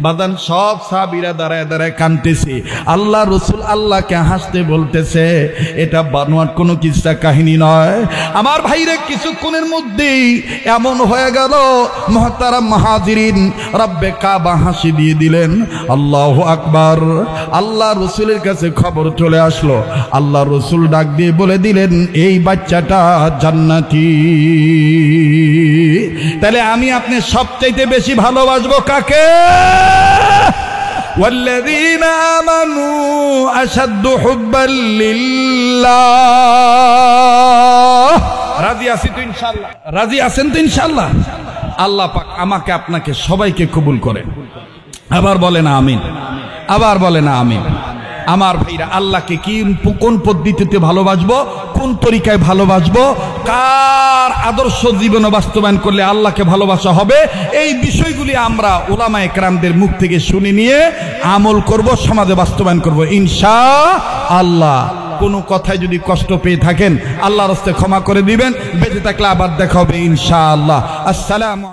বাদান সব সাহাবীরা দাঁড়ায় দাঁড়ায় কাঁদতেছে। আল্লাহ রসুল আল্লাহকে হাসতে বলতেছে। এটা বানোয়াট কোনো কিস্সা কাহিনী নয় আমার ভাইরে। কিছুক্ষণের মধ্যেই এমন হয়ে গেল, মুহতারাম মুহাজিরিন, রব্বে কাবা হাসি দিয়ে দিলেন। আল্লাহু আকবার। আল্লাহ রসুলের কাছে খবর চলে আসলো। আল্লাহ রসুল ডাক দিয়ে বলে দিলেন, এই বাচ্চাটা জান্নাতি। তাহলে আমি আপনি সবচাইতে বেশি ভালোবাসবো কাকে? والذين آمنوا أشد حبا لله। রাজি আছি তো ইনশাআল্লাহ? রাজি আছেন তো ইনশাআল্লাহ? আল্লাহ পাক আমাকে আপনাকে সবাইকে কবুল করে। আবার বলেন আমিন, আবার বলেন আমিন। আমার ভাইরা, আল্লাহকে কি কোন পদ্ধতিতে ভালোবাসবো, কোন তরিকায় ভালোবাসবো, কার আদর্শ জীবনে বাস্তবায়ন করলে আল্লাহকে ভালোবাসা হবে, এই বিষয়গুলি আমরা উলামায়ে কেরামদের মুখ থেকে শুনে নিয়ে আমল করব, সমাজে বাস্তবায়ন করব ইনশাআল্লাহ। কোনো কথায় যদি কষ্ট পেয়ে থাকেন আল্লাহর রাস্তায় ক্ষমা করে দিবেন। বেঁচে থাকলে আবার দেখা হবে ইনশাআল্লাহ। আসসালামু